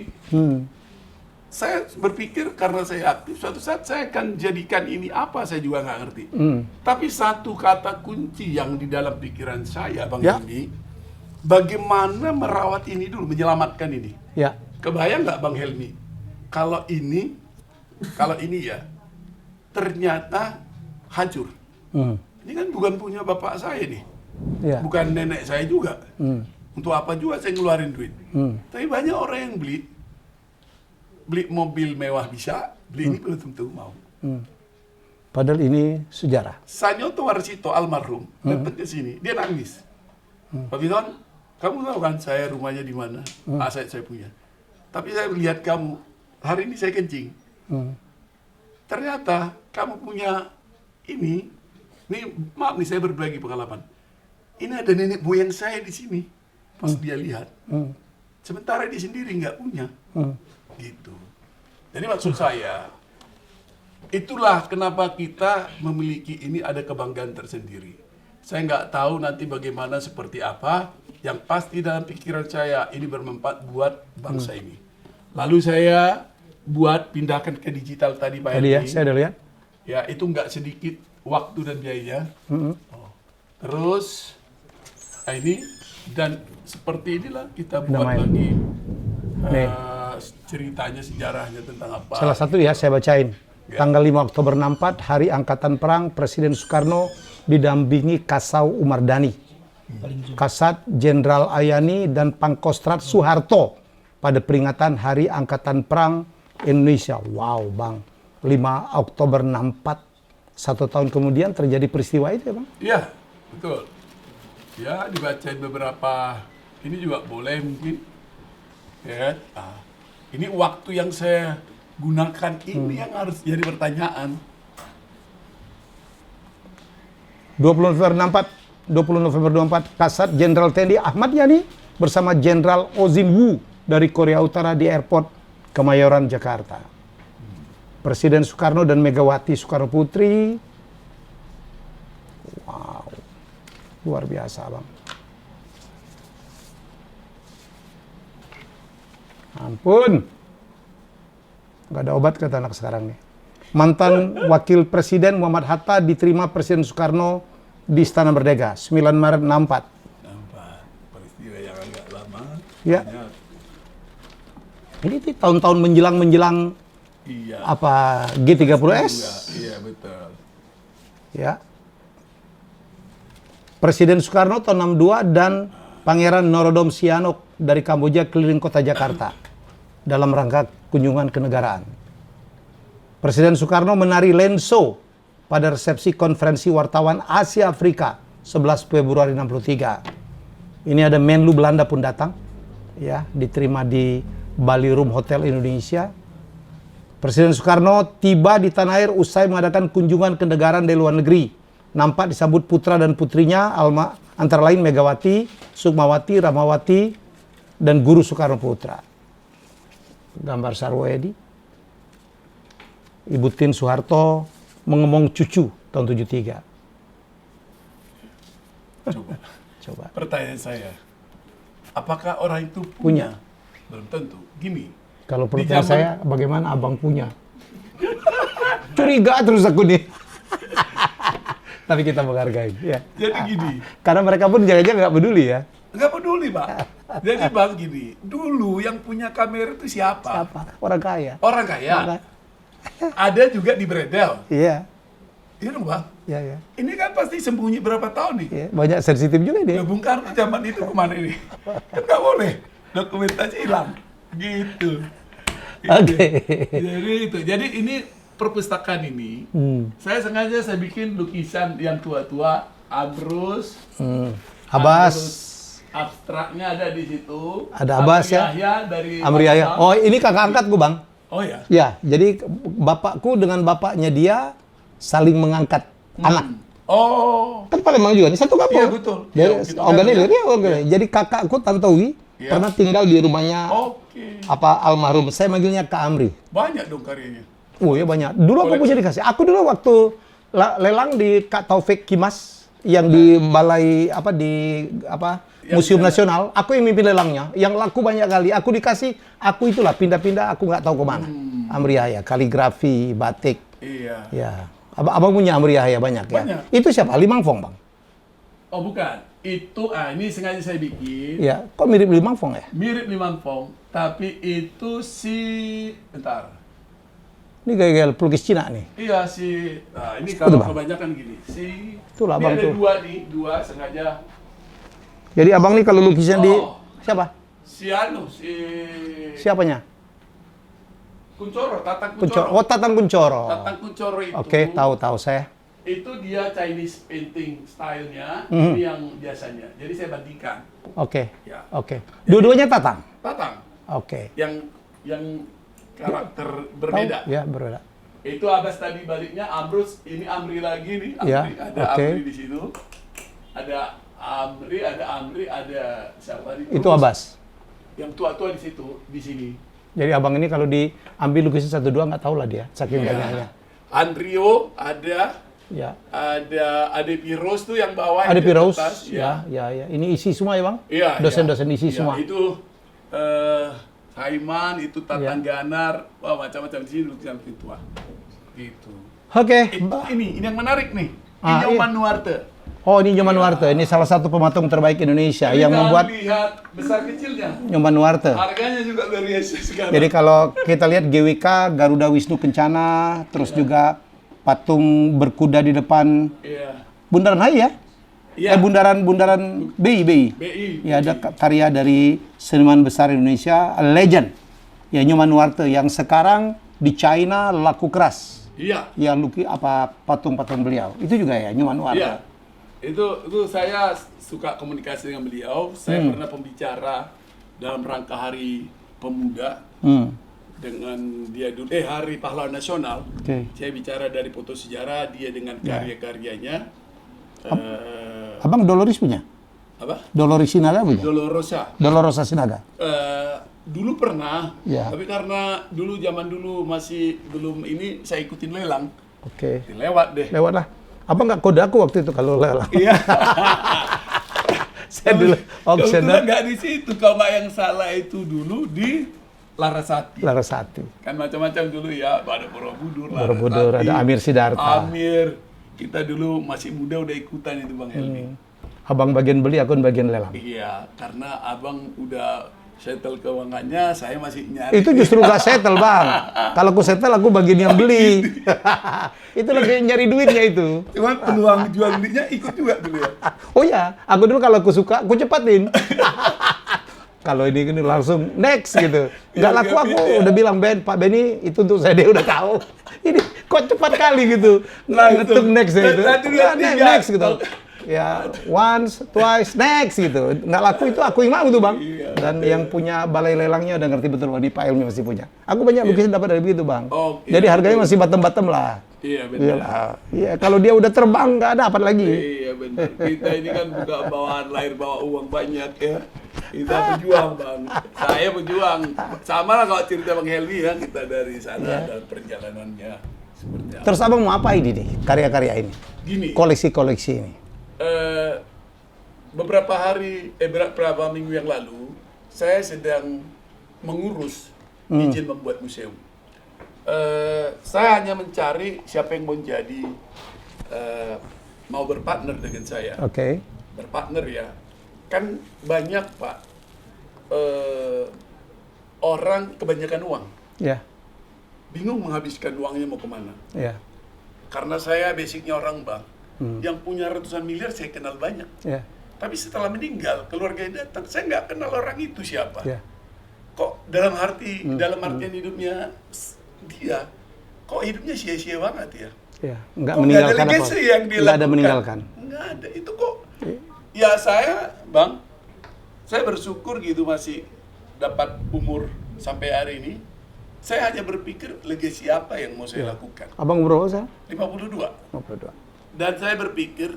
Saya berpikir karena saya aktif, suatu saat saya akan jadikan ini apa, saya juga nggak ngerti. Tapi satu kata kunci yang di dalam pikiran saya, Bang Helmi, bagaimana merawat ini dulu, menyelamatkan ini. Ya. Kebayang nggak Bang Helmi, kalau ini ya, ternyata hancur. Ini kan bukan punya bapak saya nih, bukan nenek saya juga. Untuk apa juga saya ngeluarin duit. Tapi banyak orang yang beli mobil mewah bisa, beli ini belum tentu mau. Padahal ini sejarah. Sanyoto Warsito almarhum datang ke sini, dia nangis. Pak Biton, kamu tahu kan saya rumahnya di mana? Aset saya punya. Tapi saya melihat kamu, hari ini saya kencing. Ternyata kamu punya ini maaf nih saya berbagi pengalaman. Ini ada nenek moyang saya di sini. Pas dia lihat, sementara dia sendiri nggak punya. Gitu. Jadi maksud saya, itulah kenapa kita memiliki ini ada kebanggaan tersendiri. Saya nggak tahu nanti bagaimana seperti apa, yang pasti dalam pikiran saya ini bermanfaat buat bangsa ini. Lalu saya buat pindahkan ke digital tadi Pak Tadi ya, Helmi. saya udah lihat. Ya, itu nggak sedikit waktu dan biaya. Terus, ini dan seperti inilah kita buat lagi ceritanya, sejarahnya tentang apa. Salah satu ya saya bacain. Tanggal 5 Oktober 64, Hari Angkatan Perang, Presiden Soekarno didampingi Kasau Umar Dhani, Kasat Jenderal Ayani, dan Pangkostrat Soeharto pada peringatan Hari Angkatan Perang Indonesia. Wow, Bang. 5 Oktober 64, 1 tahun kemudian terjadi peristiwa itu ya, Bang? Iya, betul. Ya, dibacain beberapa, ini juga boleh mungkin. Ya, ini waktu yang saya gunakan, ini yang harus jadi pertanyaan. 20 November 24, Kasat Jenderal TNI Ahmad Yani bersama Jenderal Oh Jin Woo dari Korea Utara di airport Kemayoran, Jakarta. Presiden Soekarno dan Megawati Soekarno Putri. Wow, luar biasa, Bang. Ampun, nggak ada obat kata anak sekarang nih. Mantan Wakil Presiden Muhammad Hatta diterima Presiden Soekarno di Istana Merdeka 9 Maret 64. Nampak peristiwa yang agak lama. Ya. Banyak. Ini tuh tahun-tahun menjelang Iya. apa G30S. Iya, betul. Ya. Presiden Soekarno tahun 62 dan Pangeran Norodom Sihanouk dari Kamboja keliling kota Jakarta dalam rangka kunjungan kenegaraan. Presiden Soekarno menari lenso pada resepsi konferensi wartawan Asia Afrika 11 Februari 63. Ini ada Menlu Belanda pun datang, ya, diterima di Bali Room Hotel Indonesia. Presiden Soekarno tiba di tanah air usai mengadakan kunjungan kenegaraan dari luar negeri. Nampak disambut putra dan putrinya, antara lain Megawati, Sukmawati, Rahmawati, dan Guru Soekarno Putra. Gambar Sarwoedi. Ibu Tin Soeharto mengemong cucu tahun 73. Coba. Pertanyaan saya, apakah orang itu punya? Belum tentu. Gini. Kalau pertanyaan saya, bagaimana abang punya? Curiga terus aku nih. Tapi kita menghargai. Ya. Jadi gini. Karena mereka pun jangan-jangan nggak peduli ya. Nggak peduli, Pak. Jadi Bang gini, dulu yang punya kamera itu siapa? Apa? Orang kaya. Orang kaya. Ada juga di Bredel. Iya. Iya dong, Bang. Iya. Ini kan pasti sembunyi berapa tahun nih? Iya. Banyak sensitif juga dia. Ya, Bung Karno zaman itu kemana ini? Kan nggak boleh. Dokumentasi hilang. Gitu. Oke. Jadi itu. Jadi ini perpustakaan ini, saya sengaja saya bikin lukisan yang tua-tua, Abrus, Abbas. Abstraknya ada di situ. Ada Abbas ya. Yahya dari Amri Yahya. Batam. Oh, ini kakak angkatku, Bang. Oh ya. Ya, jadi bapakku dengan bapaknya dia saling mengangkat anak. Oh. Kan Palembang juga, ini satu kampung. Iya, betul. Jadi, Iya, kita organik, kan, ya, organik. Jadi kakakku Tantowi pernah tinggal di rumahnya Oke. apa almarhum. Saya manggilnya Kak Amri. Banyak dong karyanya. Oh ya banyak. Dulu aku punya dikasih. Aku dulu waktu lelang di Kak Taufik Kimas yang di balai Museum Nasional. Aku yang mimpin lelangnya, yang laku banyak kali. Aku dikasih, aku itulah pindah-pindah, aku nggak tahu kemana. Amriyahya, kaligrafi, batik. Iya. Ya, abang punya Amriyahya banyak ya. Banyak. Itu siapa? Limang Fong, Bang. Oh bukan, itu ini sengaja saya bikin. Ya, kok mirip Limang Fong ya? Mirip Limang Fong, tapi itu bentar. Ini gaya-gaya pelukis Cina nih. Iya ini Betul, kalau Bang. kebanyakan gini. Itulah, Ini Bang, ada tuh. dua sengaja. Jadi abang nih kalau lukisnya di Oh. siapa? Siapanya? Kuncoro, Tatang Kuncoro. Kuncoro. Oh, Tatang Kuncoro. Tatang Kuncoro itu. Oke, tahu saya. Itu dia Chinese painting stylenya, Mhm. ini yang biasanya. Jadi saya bandingkan. Oke. Ya. Oke. Dua-duanya Tatang. Tatang, Oke. yang karakter Tahu? berbeda. Ya, berbeda. Itu Abbas tadi baliknya, Amrus, ini Amri lagi nih. Ya, Amri, ada oke. Amri di situ. Ada Amri, ada siapa nih? Itu Terus Abbas. Yang tua-tua di situ, di sini. Jadi abang ini kalau diambil lukisan 1-2 nggak tahu lah dia, saking Ya. banyaknya. Andrio ada Ya. Ade Piros tuh yang bawah Ada itu Piraus. kertas, Ya, ya. Ini isi semua ya, Bang? Iya, Dosen-dosen isi iya. semua. Itu Haiman, itu Tatang Ganar, wah macam-macam di sini lukisan tua. Gitu. Oke. Ini yang menarik nih. Ah, Inyoman iya. Nuarte. Oh, ini Nyoman Nuarte. Ini salah satu pematung terbaik Indonesia yang membuat lihat besar kecilnya. Nyoman Nuarte. Harganya juga luar biasa sekarang. Jadi kalau kita lihat GWK, Garuda Wisnu Kencana, terus juga patung berkuda di depan Iya. Bundaran HI ya? Iya. Bundaran BI. BI. Ya, ada karya dari seniman besar Indonesia, legend. Ya, Nyoman Nuarte yang sekarang di China laku keras. Iya. Ya, patung-patung beliau. Itu juga ya, Nyoman Nuarte. Iya. Itu saya suka komunikasi dengan beliau. Saya pernah pembicara dalam rangka Hari Pemuda dengan dia dulu Hari Pahlawan Nasional. Oke. Saya bicara dari foto sejarah dia dengan karya-karyanya. Abang Dolores punya? Apa? Dolores Sinaga punya? Dolorosa Sinaga. Dulu pernah, Ya. tapi karena zaman dulu masih belum ini, saya ikutin lelang, Oke. lewat deh. Lewat lah. Abang nggak kode aku waktu itu kalau lelang. Iya. Saya dulu auctioner. Kebetulan nggak di situ, kalau nggak yang salah itu dulu di Larasati. Larasati. Kan macam-macam dulu ya, ada Borobudur, Borobudur, Larasati, ada Amir Siddhartha. Amir, kita dulu masih muda udah ikutan itu Bang Helmi. Abang bagian beli, aku bagian lelang. Iya, karena abang udah settle keuangannya, saya masih nyari. Itu justru nggak settle, Bang. Kalau aku settle, aku bagian yang beli. Itu lagi nyari duitnya itu. Cuma peluang jual belinya ikut juga dulu ya. Oh ya, aku dulu kalau aku suka, aku cepatin. Kalau ini langsung next gitu. Nggak laku aku udah bilang Pak Benny itu untuk saya, dia udah tahu. Ini kok cepat kali gitu. Ngetuk next ya itu. Next gitu. Ya, once, twice, next gitu. Nggak laku itu aku yang mau tuh Bang. Dan yang punya balai lelangnya udah ngerti betul, ini Pak Elmi masih punya. Aku banyak lukisan dapat dari begitu Bang. Jadi harganya masih bottom-bottom lah. Iya benar. Iya, kalau dia udah terbang nggak dapat lagi. Iya benar. Kita ini kan bukan bawaan lahir bawa uang banyak ya. Kita pejuang Bang. Saya pejuang. Sama lah kalau cerita Bang Helmi ya, kita dari sana dan perjalanannya seperti apa. Terus Abang mau apa ini nih, karya-karya ini? Gini. Koleksi-koleksi ini. Beberapa minggu yang lalu, saya sedang mengurus izin membuat museum. Saya hanya mencari siapa yang mau jadi, mau berpartner dengan saya. Oke. Berpartner ya. Kan banyak Pak, orang kebanyakan uang. Ya. Bingung menghabiskan uangnya mau kemana. Ya. Karena saya basicnya orang bank. Yang punya ratusan miliar saya kenal banyak. Ya. Tapi setelah meninggal, keluarganya datang, saya nggak kenal orang itu siapa. Ya. Kok dalam artian hidupnya dia, kok hidupnya sia-sia banget ya? Ya. Nggak Kok meninggalkan nggak ada apa? legacy yang Nggak ada dilakukan? meninggalkan. Nggak ada, itu kok. Ya saya, Bang, saya bersyukur gitu masih dapat umur sampai hari ini. Saya hanya berpikir legacy apa yang mau saya lakukan. Abang umur berapa? 52. 52. Dan saya berpikir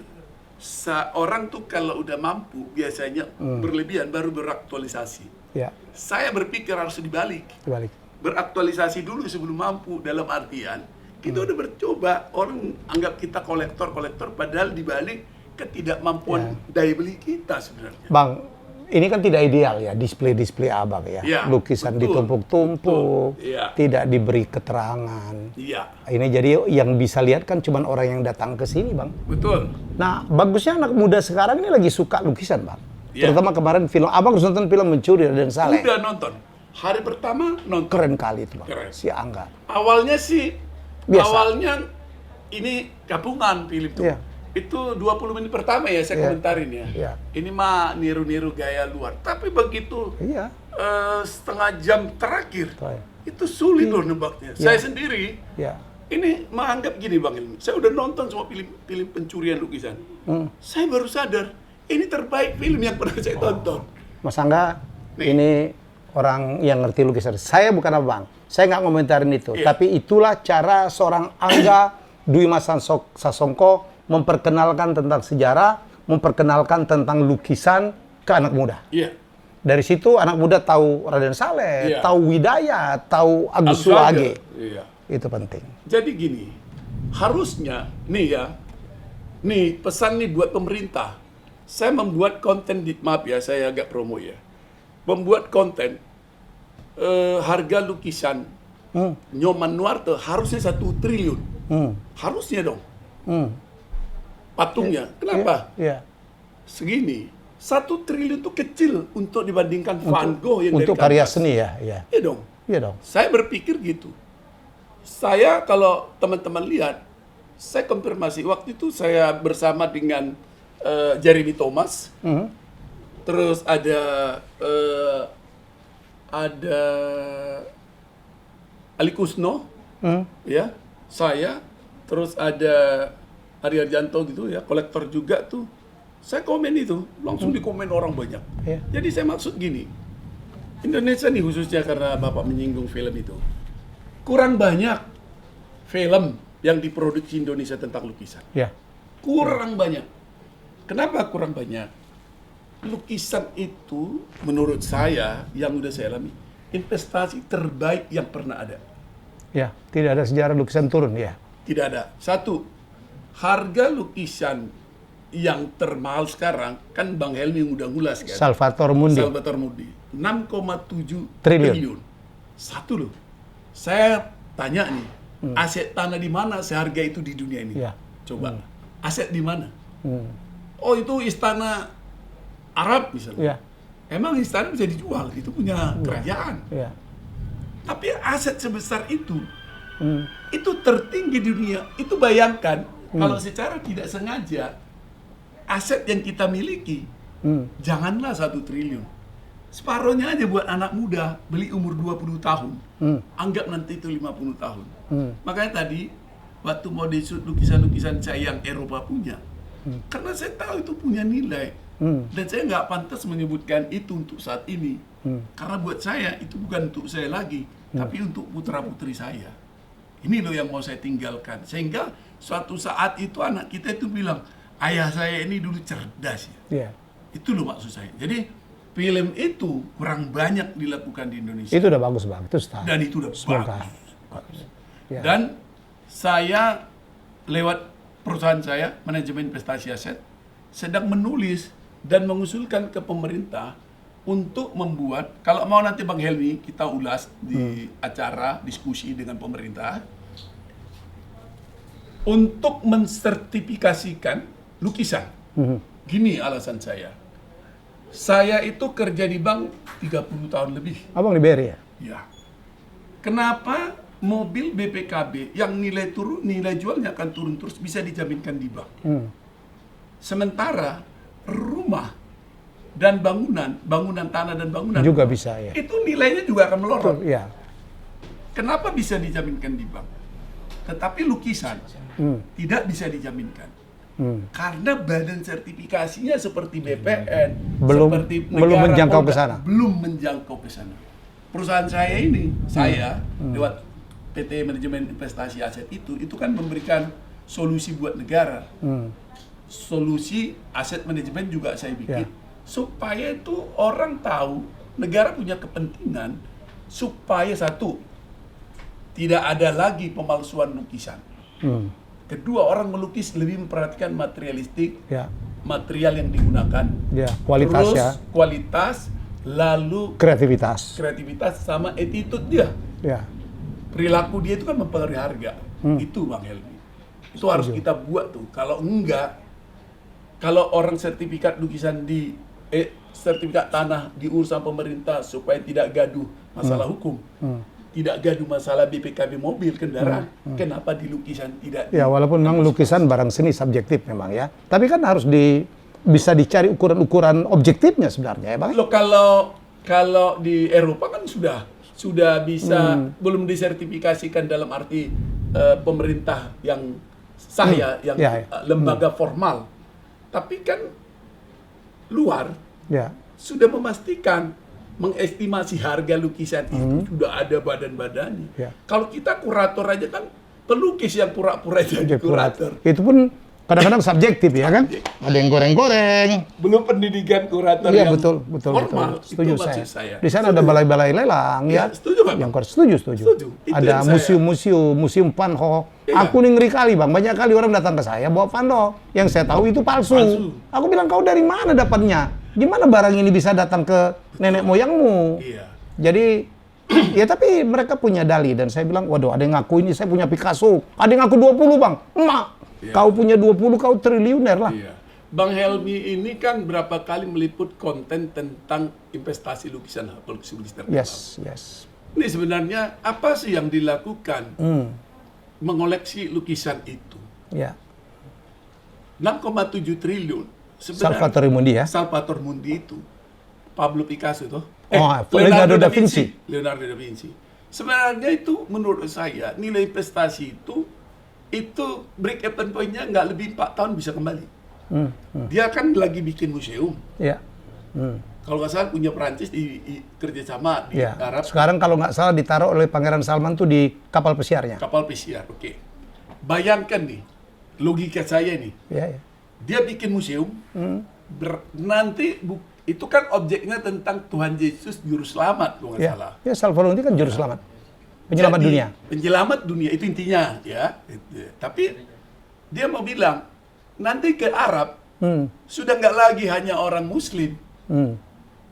orang tuh kalau udah mampu biasanya berlebihan baru beraktualisasi. Ya. Saya berpikir harus dibalik. Dibalik. Beraktualisasi dulu sebelum mampu, dalam artian Kita udah bercoba, orang anggap kita kolektor, padahal dibalik ketidakmampuan daya beli kita sebenarnya. Bang, ini kan tidak ideal ya, display abang ya. Ya, Lukisan betul, ditumpuk-tumpuk, betul, iya. tidak diberi keterangan. Iya, Ini jadi yang bisa lihat kan cuma orang yang datang ke sini, Bang. betul. Nah, bagusnya anak muda sekarang ini lagi suka lukisan, Bang. Iya. Terutama kemarin film, abang harus nonton film Mencuri Raden Saleh. Udah nonton. Hari pertama nonton. Keren kali itu, Bang. Keren. Si Angga. Awalnya sih, Biasa. awalnya ini gabungan film itu. Iya. Itu 20 menit pertama ya saya Iya. komentarin ya. Iya. Ini mah niru-niru gaya luar. Tapi begitu Iya. setengah jam terakhir, Betul. itu sulit loh nebaknya. Iya. Saya sendiri, Ya. ini menganggap gini Bang Ilmi. Saya udah nonton semua film pencurian lukisan. Saya baru sadar, ini terbaik film yang pernah saya tonton. Mas Angga, Nih. ini orang yang ngerti lukisan. Saya bukan abang. Saya nggak ngomentarin itu. Iya. Tapi itulah cara seorang Angga Dwi Mas Sasongko memperkenalkan tentang sejarah, memperkenalkan tentang lukisan ke anak muda. Iya. Dari situ anak muda tahu Raden Saleh, Iya. tahu Widayat, tahu Agus Suwage. Iya. Itu penting. Jadi gini, harusnya nih ya, nih pesan nih buat pemerintah. Saya membuat konten maaf ya, saya agak promo ya. Membuat konten harga lukisan Nyoman Nuarte harusnya 1 triliun. Harusnya dong. Patungnya. Kenapa? Iya. Segini. 1 triliun itu kecil untuk dibandingkan Van Gogh yang Untuk dari karya kanvas. seni ya. Iya. Iya dong. Iya dong. Saya berpikir gitu. Saya kalau teman-teman lihat, saya konfirmasi. Waktu itu saya bersama dengan Jeremy Thomas, terus ada Ali Kusno, ya, saya, terus ada Arya Janto gitu ya, kolektor juga tuh. Saya komen itu, langsung dikomen orang banyak. Iya. Jadi saya maksud gini, Indonesia nih khususnya karena Bapak menyinggung film itu, kurang banyak film yang diproduksi Indonesia tentang lukisan. Iya. Kurang banyak. Kenapa kurang banyak? Lukisan itu menurut saya yang udah saya alami, investasi terbaik yang pernah ada. Ya, tidak ada sejarah lukisan turun ya. Tidak ada. Satu, harga lukisan yang termahal sekarang kan Bang Helmi udah ngulas kan. Salvator Mundi. Salvator Mundi. 6,7 Triliun. triliun. Satu loh. Saya tanya nih, aset tanah di mana seharga itu di dunia ini? Ya. Coba. Aset di mana? Hmm. Oh, itu istana Arab misalnya. Ya. Emang istana bisa dijual, itu punya kerajaan. Ya. Tapi aset sebesar itu tertinggi di dunia. Itu bayangkan kalau secara tidak sengaja aset yang kita miliki janganlah 1 triliun. Separohnya aja buat anak muda beli umur 20 tahun. Anggap nanti itu 50 tahun. Makanya tadi waktu mau disut lukisan-lukisan saya yang Eropa punya. Karena saya tahu itu punya nilai. Dan saya nggak pantas menyebutkan itu untuk saat ini. Karena buat saya itu bukan untuk saya lagi, tapi untuk putra-putri saya. Ini loh yang mau saya tinggalkan. Sehingga suatu saat itu anak kita itu bilang, ayah saya ini dulu cerdas ya. Ya. Itu loh maksud saya. Jadi film itu kurang banyak dilakukan di Indonesia. Itu udah bagus, Bang. Itu style. Dan itu udah Semoga. bagus. Ya. Dan saya lewat perusahaan saya, manajemen investasi aset, sedang menulis dan mengusulkan ke pemerintah untuk membuat, kalau mau nanti Bang Helmi kita ulas di acara diskusi dengan pemerintah, untuk mensertifikasikan lukisan. Gini alasan saya. Saya itu kerja di bank 30 tahun lebih. Abang di BRI ya? Ya. Kenapa mobil BPKB yang nilai jualnya akan turun terus bisa dijaminkan di bank? Sementara rumah dan bangunan tanah dan bangunan Juga bisa ya. itu nilainya juga akan melorot. Betul, ya. Kenapa bisa dijaminkan di bank? Tetapi lukisan tidak bisa dijaminkan. Karena badan sertifikasinya seperti BPN, Belum seperti belum negara menjangkau Polda, ke sana. belum menjangkau ke sana. Perusahaan saya ini, saya lewat PT Manajemen Investasi Aset itu kan memberikan solusi buat negara. Solusi aset manajemen juga saya bikin supaya itu orang tahu negara punya kepentingan supaya satu tidak ada lagi pemalsuan lukisan. Kedua, orang melukis lebih memperhatikan materialistik, Ya. material yang digunakan, Ya, kualitas terus ya. kualitas, lalu Kreativitas. kreativitas sama attitude dia. Ya. Perilaku dia itu kan mempengaruhi harga. Itu Bang Helmi. Itu harus kita buat tuh. Kalau enggak, kalau orang sertifikat lukisan sertifikat tanah diurus sama pemerintah supaya tidak gaduh masalah hukum, tidak gaduh masalah BPKB mobil kendaraan, kenapa di lukisan tidak? Ya, walaupun memang lukisan barang seni subjektif memang ya. Tapi kan harus bisa dicari ukuran-ukuran objektifnya sebenarnya ya, Bang. Loh, kalau di Eropa kan sudah bisa belum disertifikasikan dalam arti pemerintah yang sah yang Ya. lembaga formal. Tapi kan luar Ya. sudah memastikan mengestimasi harga lukisan itu sudah ada badan-badannya. Ya. Kalau kita kurator aja kan pelukis yang pura-pura jadi kurator. Itu pun kadang-kadang subjektif ya kan? Ada yang goreng-goreng. Belum pendidikan kurator Iya, yang betul. formal. Setuju Itu saya. maksud saya. Di sana ada balai-balai lelang ya. Setuju Bang? Yang setuju. Setuju. Itu Ada yang saya- museum Van Gogh. Iya. Aku nih ngeri kali Bang, banyak kali orang datang ke saya bawa Van Gogh. Yang saya tahu itu palsu. Aku bilang, kau dari mana dapatnya? Gimana barang ini bisa datang ke nenek moyangmu? Iya. Jadi, ya tapi mereka punya dalih. Dan saya bilang, waduh ada yang ngaku ini saya punya Picasso. Ada yang ngaku 20 Bang. Emak, kau punya 20, kau triliuner lah. Iya. Bang Helmi ini kan berapa kali meliput konten tentang investasi lukisan pelukis terkenal. Yes. Ini sebenarnya apa sih yang dilakukan mengoleksi lukisan itu? Ya. 6,7 triliun. Sebenarnya Salvatore Mundi ya. Salvatore Mundi itu Pablo Picasso tuh. Leonardo da Vinci. Leonardo da Vinci. Sebenarnya itu menurut saya nilai investasi itu break even point-nya nggak lebih 4 tahun bisa kembali. Dia kan lagi bikin museum. Ya. Kalau nggak salah punya Perancis di kerjasama di Ya. Arab. Sekarang kalau nggak salah ditaruh oleh Pangeran Salman tuh di kapal pesiarnya. Kapal pesiar, oke. Bayangkan nih, logika saya nih. Ya. Dia bikin museum, nanti itu kan objeknya tentang Tuhan Yesus Juru Selamat, kalau nggak salah. Ya, Salvatore Mundi kan juru selamat. Penyelamat Jadi, dunia. Penyelamat dunia, itu intinya. Ya. Tapi dia mau bilang, nanti ke Arab, sudah nggak lagi hanya orang Muslim.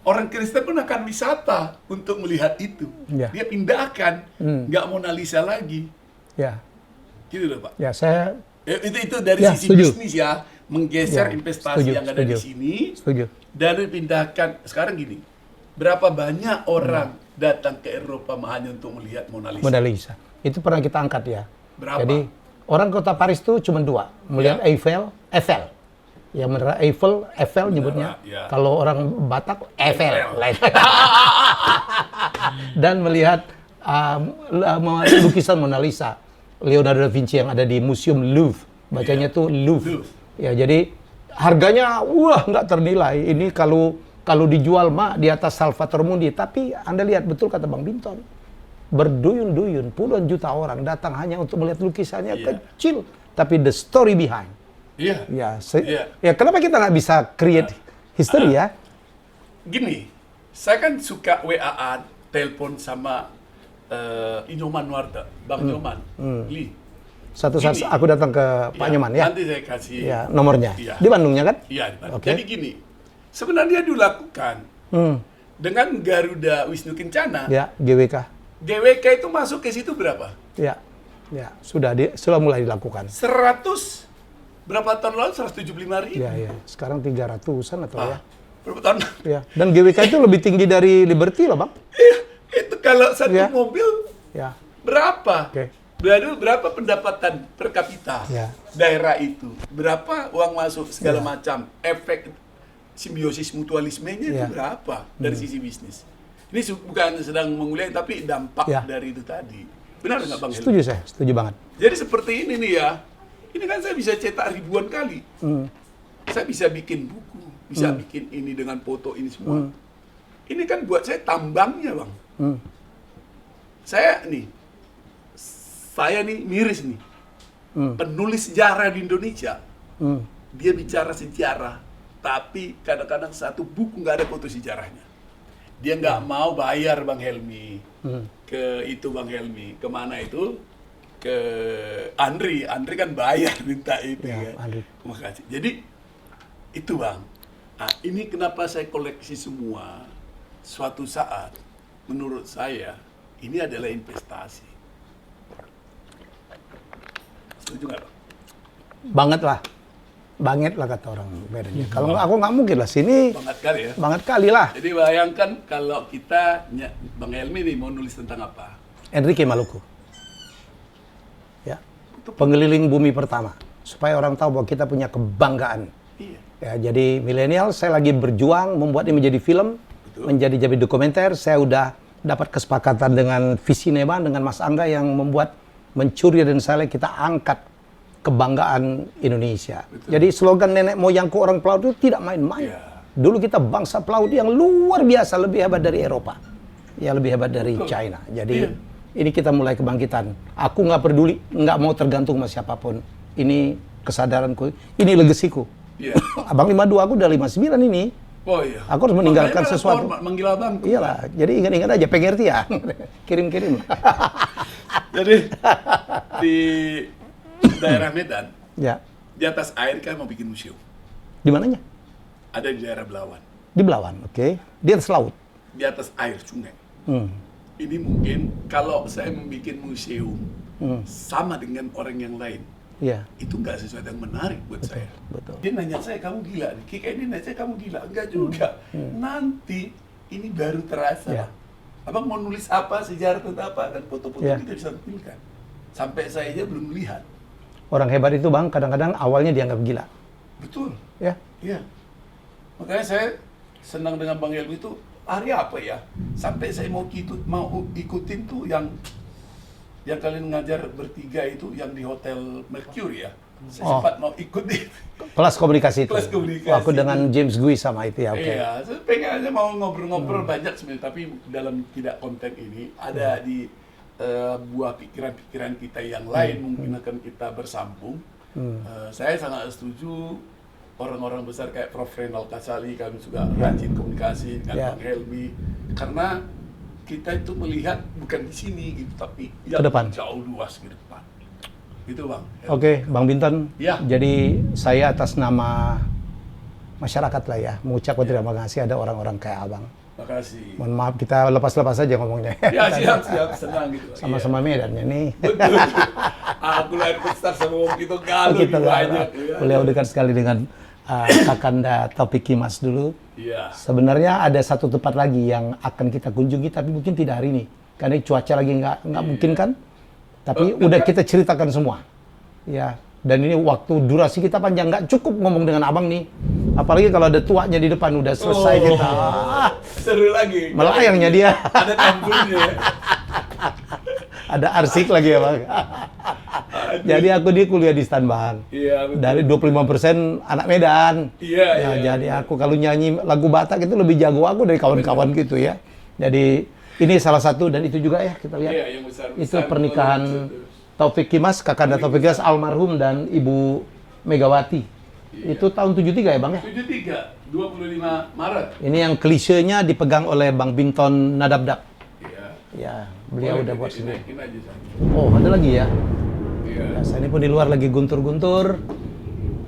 Orang Kristen pun akan wisata untuk melihat itu. Ya. Dia pindahkan, nggak Mona Lisa lagi. Ya. Gitu loh Pak. Ya, saya Itu dari Ya, sisi setuju. bisnis ya, menggeser Ya, investasi setuju, yang ada di setuju. sini setuju. dan dipindahkan. Sekarang gini, berapa banyak orang datang ke Eropa hanya untuk melihat Mona Lisa? Mona Lisa. Itu pernah kita angkat ya. Berapa? Jadi orang kota Paris tuh cuma 2, melihat Eiffel. Ya bener Eiffel nyebutnya. ya. Kalau orang Batak Eiffel. Lain. Dan melihat lukisan Mona Lisa Leonardo da Vinci yang ada di Museum Louvre. Bacanya tuh Louvre. Ya, jadi harganya nggak ternilai. Ini kalau dijual di atas Salvatore Mundi. Tapi Anda lihat betul kata Bang Binton. Berduyun-duyun, puluhan juta orang datang hanya untuk melihat lukisannya kecil. Tapi the story behind. Iya. Ya, kenapa kita nggak bisa create history ya? Gini, saya kan suka WA-an, telepon sama Inyoman Nuarta, Bang Nyoman, Li. Satu saat Gini. aku datang ke Pak Nyoman ya. Nanti saya kasih Ya, nomornya. Iya. Di Bandungnya kan? Iya, di Bandung. Oke. Jadi gini, sebenarnya dilakukan dengan Garuda Wisnu Kencana. Ya, GWK. GWK itu masuk ke situ berapa? Ya, sudah mulai dilakukan. 100 berapa tahun lalu 175.000. Ya. Sekarang 300-an atau ya. Berapa tahun? Ya. Dan GWK itu lebih tinggi dari Liberty loh, Bang. Itu kalau satu Ya. mobil Ya. berapa? Oke. Berapa pendapatan per kapita Ya. daerah itu? Berapa uang masuk segala macam? Efek simbiosis mutualismenya itu Ya. berapa dari sisi bisnis? Ini bukan sedang menguliah tapi dampak Ya. dari itu tadi. Benar nggak Bang Heli? Setuju saya, setuju banget. Jadi seperti ini nih ya. Ini kan saya bisa cetak ribuan kali. Saya bisa bikin buku, bisa bikin ini dengan foto ini semua. Ini kan buat saya tambangnya Bang. Saya nih miris nih. Penulis sejarah di Indonesia. Dia bicara sejarah, tapi kadang-kadang satu buku nggak ada foto sejarahnya. Dia nggak mau bayar Bang Helmi ke itu Bang Helmi. Kemana itu? Ke Andri. Andri kan bayar minta itu Ya, kan. Andri. Terima kasih. Jadi itu Bang. Nah, ini kenapa saya koleksi semua. Suatu saat menurut saya ini adalah investasi. Setuju nggak Bang? Banget lah kata orang Medan. Kalau nggak, aku nggak mungkin lah sini. Banget kali ya. Banget kali lah. Jadi bayangkan kalau kita, Bang Helmi nih mau nulis tentang apa? Enrique Maluku. Ya. Pengeliling bumi pertama. Supaya orang tahu bahwa kita punya kebanggaan. Iya. Ya, jadi milenial, saya lagi berjuang membuat ini menjadi film, menjadi dokumenter. Saya udah dapat kesepakatan dengan Visinema, dengan Mas Angga yang membuat Mencuri dan Saleh, kita angkat kebanggaan Indonesia. Betul. Jadi slogan nenek moyangku orang pelaut itu tidak main-main. Iya. Dulu kita bangsa pelaut yang luar biasa, lebih hebat dari Eropa. Ya, lebih hebat dari Betul. China. Jadi Iya. ini kita mulai kebangkitan. Aku nggak peduli, nggak mau tergantung sama siapapun. Ini kesadaranku, ini legasiku. Iya. Abang 52, aku udah 59 ini. Oh iya. Aku harus meninggalkan Makanya sesuatu. hormat, manggil abang. Iyalah, jadi ingat-ingat aja, pengerti ya. Kirim-kirim. Jadi di daerah Medan, Ya, di atas air kan mau bikin museum. di mananya? Ada di daerah Belawan. Di Belawan, oke. Di atas laut. Di atas air sungai. Hmm. Ini mungkin kalau saya membuat museum sama dengan orang yang lain, Iya, itu nggak sesuatu yang menarik buat saya. betul. Dia nanya saya, kamu gila nih. Kika ini nanya saya, kamu gila. Enggak juga. Nanti ini baru terasa. Ya. Abang mau nulis apa, sejarah tentang apa, kan foto-foto Ya. kita bisa tampilkan. Sampai saya aja belum melihat. Orang hebat itu Bang, kadang-kadang awalnya dianggap gila. Betul. Ya, Iya. Makanya saya senang dengan Bang Helmi itu hari apa ya? Sampai saya mau ikutin tuh yang kalian ngajar bertiga itu yang di Hotel Mercury ya. Saya Oh. sempat mau ikutin. kelas komunikasi itu. Kelas komunikasi. Aku dengan James Gui sama itu ya, oke. Iya, saya pengen aja mau ngobrol-ngobrol banyak sebenarnya, tapi dalam tidak konten ini ada di buah pikiran-pikiran kita yang lain mungkin akan kita bersambung. Saya sangat setuju orang-orang besar kayak Prof. Renal Kasali, kami juga rajin komunikasi dengan Ya. Bang Helmi, karena kita itu melihat bukan di sini gitu, tapi Ke depan. jauh luas ke depan. Gitu Bang. Oke, Bang Binton. Ya. Jadi saya atas nama masyarakat lah ya, mengucapkan terima kasih ada orang-orang kayak Abang. Makasih. Mohon maaf, kita lepas-lepas aja ngomongnya. Ya siap, senang gitu. Sama-sama Medan ya nih. Betul. Aku lahir besar sama orang itu kalau Kita banyak. beliau dekat sekali dengan Kakanda Taufik Kimas dulu. Iya. Sebenarnya ada satu tempat lagi yang akan kita kunjungi, tapi mungkin tidak hari ini. Karena cuaca lagi nggak mungkin kan. Tapi udah kita ceritakan semua. Ya. Dan ini waktu durasi kita panjang, nggak cukup ngomong dengan abang nih. Apalagi kalau ada tuanya di depan udah selesai kita. Seru lagi. Melayangnya dia. Ada tampungnya ya. Ada arsik lagi ya bang. Jadi aku di kuliah di Stan Bang. Iya, betul. Dari 25% anak Medan. Iya, Ya, iya. jadi aku kalau nyanyi lagu Batak itu lebih jago aku dari kawan-kawan gitu ya. Jadi ini salah satu dan itu juga ya kita lihat. Iya, yang besar. Itu pernikahan Taufik Kimas, Kakanda Taufik Kimas almarhum dan Ibu Megawati. Iya. Itu tahun 73 ya Bang ya? 73, 25 Maret. Ini yang klisenya dipegang oleh Bang Binton Nadabdak. Iya. Ya, beliau udah buat sendiri. Naikin aja saya. Oh, ada lagi ya? Iya. Ya, saya ini pun di luar lagi guntur-guntur.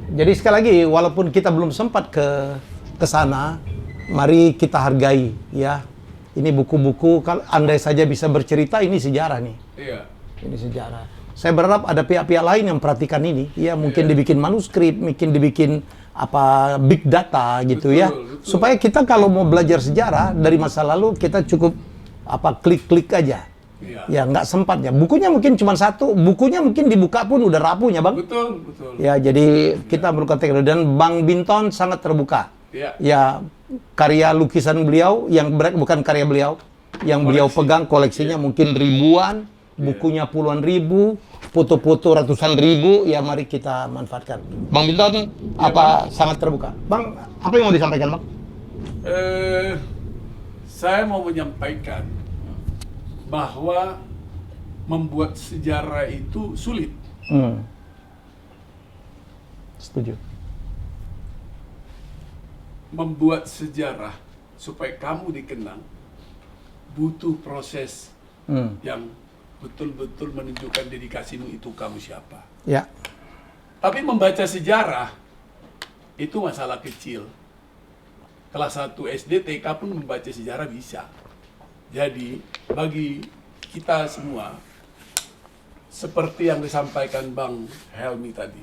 Jadi sekali lagi, walaupun kita belum sempat ke sana, mari kita hargai ya. Ini buku-buku, kalau andai saja bisa bercerita, ini sejarah nih. Iya. Ini sejarah. Saya berharap ada pihak-pihak lain yang perhatikan ini. Ya, mungkin dibikin manuskrip, mungkin dibikin apa big data gitu Betul, ya. betul. Supaya kita kalau mau belajar sejarah dari masa lalu, kita cukup apa klik-klik aja. Iya. Ya, nggak sempat ya. Bukunya mungkin cuma satu, bukunya mungkin dibuka pun udah rapuhnya, Bang. Betul, betul. Ya, jadi kita berbuka teknologi dan Bang Binton sangat terbuka. Iya. Ya, karya lukisan beliau yang bukan karya beliau, yang beliau pegang koleksinya mungkin ribuan, bukunya puluhan ribu, foto-foto ratusan ribu. Ya, mari kita manfaatkan. Bang Binton, apa sangat terbuka. Bang, apa yang mau disampaikan, Bang? Saya mau menyampaikan bahwa membuat sejarah itu sulit. Setuju. Membuat sejarah supaya kamu dikenang butuh proses yang betul-betul menunjukkan dedikasimu itu kamu siapa. Ya. Tapi membaca sejarah itu masalah kecil. Kelas 1 SD, TK pun membaca sejarah bisa. Jadi bagi kita semua, seperti yang disampaikan Bang Helmi tadi,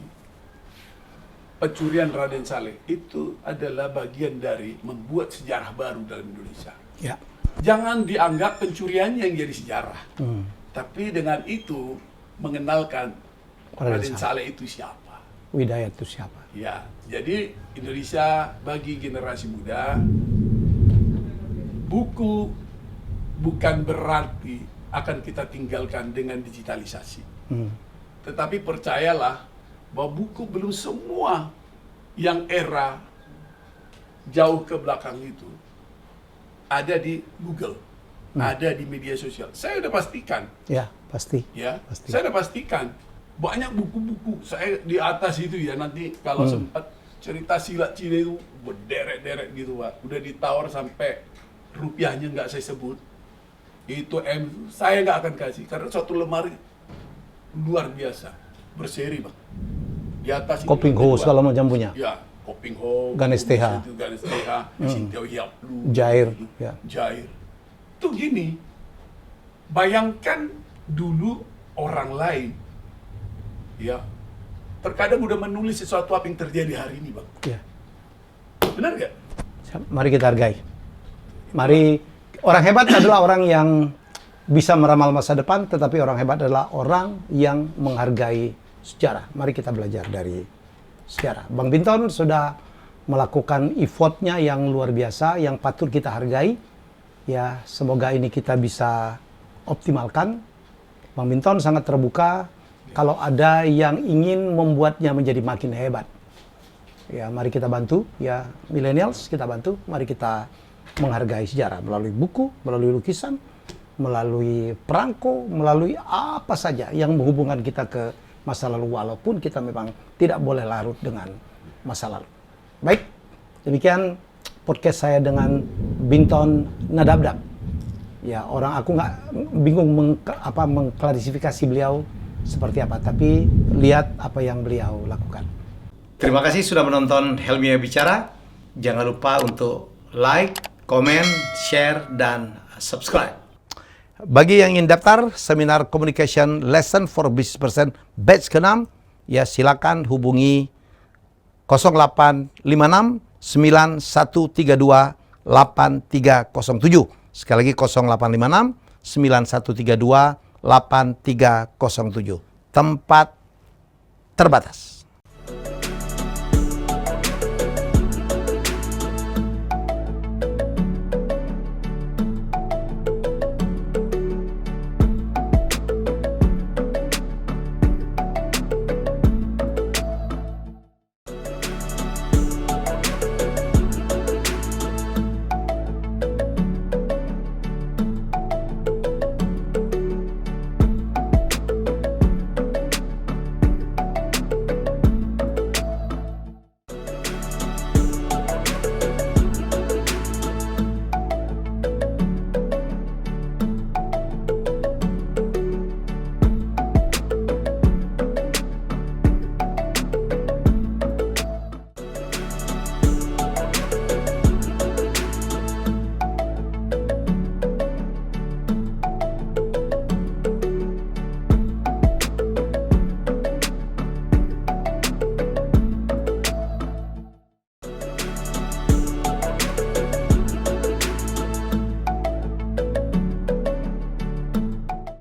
pencurian Raden Saleh itu adalah bagian dari membuat sejarah baru dalam Indonesia. Ya. Jangan dianggap pencuriannya yang jadi sejarah, tapi dengan itu mengenalkan Raden Saleh itu siapa. Widayat itu siapa? Ya, jadi Indonesia bagi generasi muda, buku bukan berarti akan kita tinggalkan dengan digitalisasi. Tetapi percayalah bahwa buku belum semua yang era jauh ke belakang itu ada di Google, ada di media sosial. Saya udah pastikan. Ya, pasti. Ya, Pasti. saya udah pastikan banyak buku-buku. Saya di atas itu ya, nanti kalau sempat cerita silat Cina itu berderet-deret gitu Pak. Udah ditawar sampai rupiahnya nggak saya sebut. Itu saya nggak akan kasih karena suatu lemari luar biasa, berseri Bang. Di atas ini Koping Ho segala macam punya. ya, Koping Ho, Ganes TH. Ganes TH, Sintio Yaplu, Jair, ya. Jair. Tuh gini, bayangkan dulu orang lain, ya, terkadang udah menulis sesuatu apa yang terjadi hari ini Bang. Ya. Benar nggak? Mari kita hargai. Mari, orang hebat adalah orang yang bisa meramal masa depan, tetapi orang hebat adalah orang yang menghargai sejarah. Mari kita belajar dari sejarah. Bang Binton sudah melakukan effortnya yang luar biasa, yang patut kita hargai. Ya, semoga ini kita bisa optimalkan. Bang Binton sangat terbuka kalau ada yang ingin membuatnya menjadi makin hebat. Ya, mari kita bantu, ya millennials kita bantu. Mari kita menghargai sejarah melalui buku, melalui lukisan, melalui perangko, melalui apa saja yang menghubungkan kita ke masa lalu, walaupun kita memang tidak boleh larut dengan masa lalu. Baik, demikian podcast saya dengan Binton Nadabdab. Ya, aku nggak bingung mengklarifikasi beliau seperti apa, tapi lihat apa yang beliau lakukan. Terima kasih sudah menonton Helmi Bicara. Jangan lupa untuk like, komen, share, dan subscribe. Bagi yang ingin daftar seminar Communication Lesson for Business Person batch ke-6, ya silakan hubungi 0856 9132 8307. Sekali lagi 0856 9132 8307. Tempat terbatas.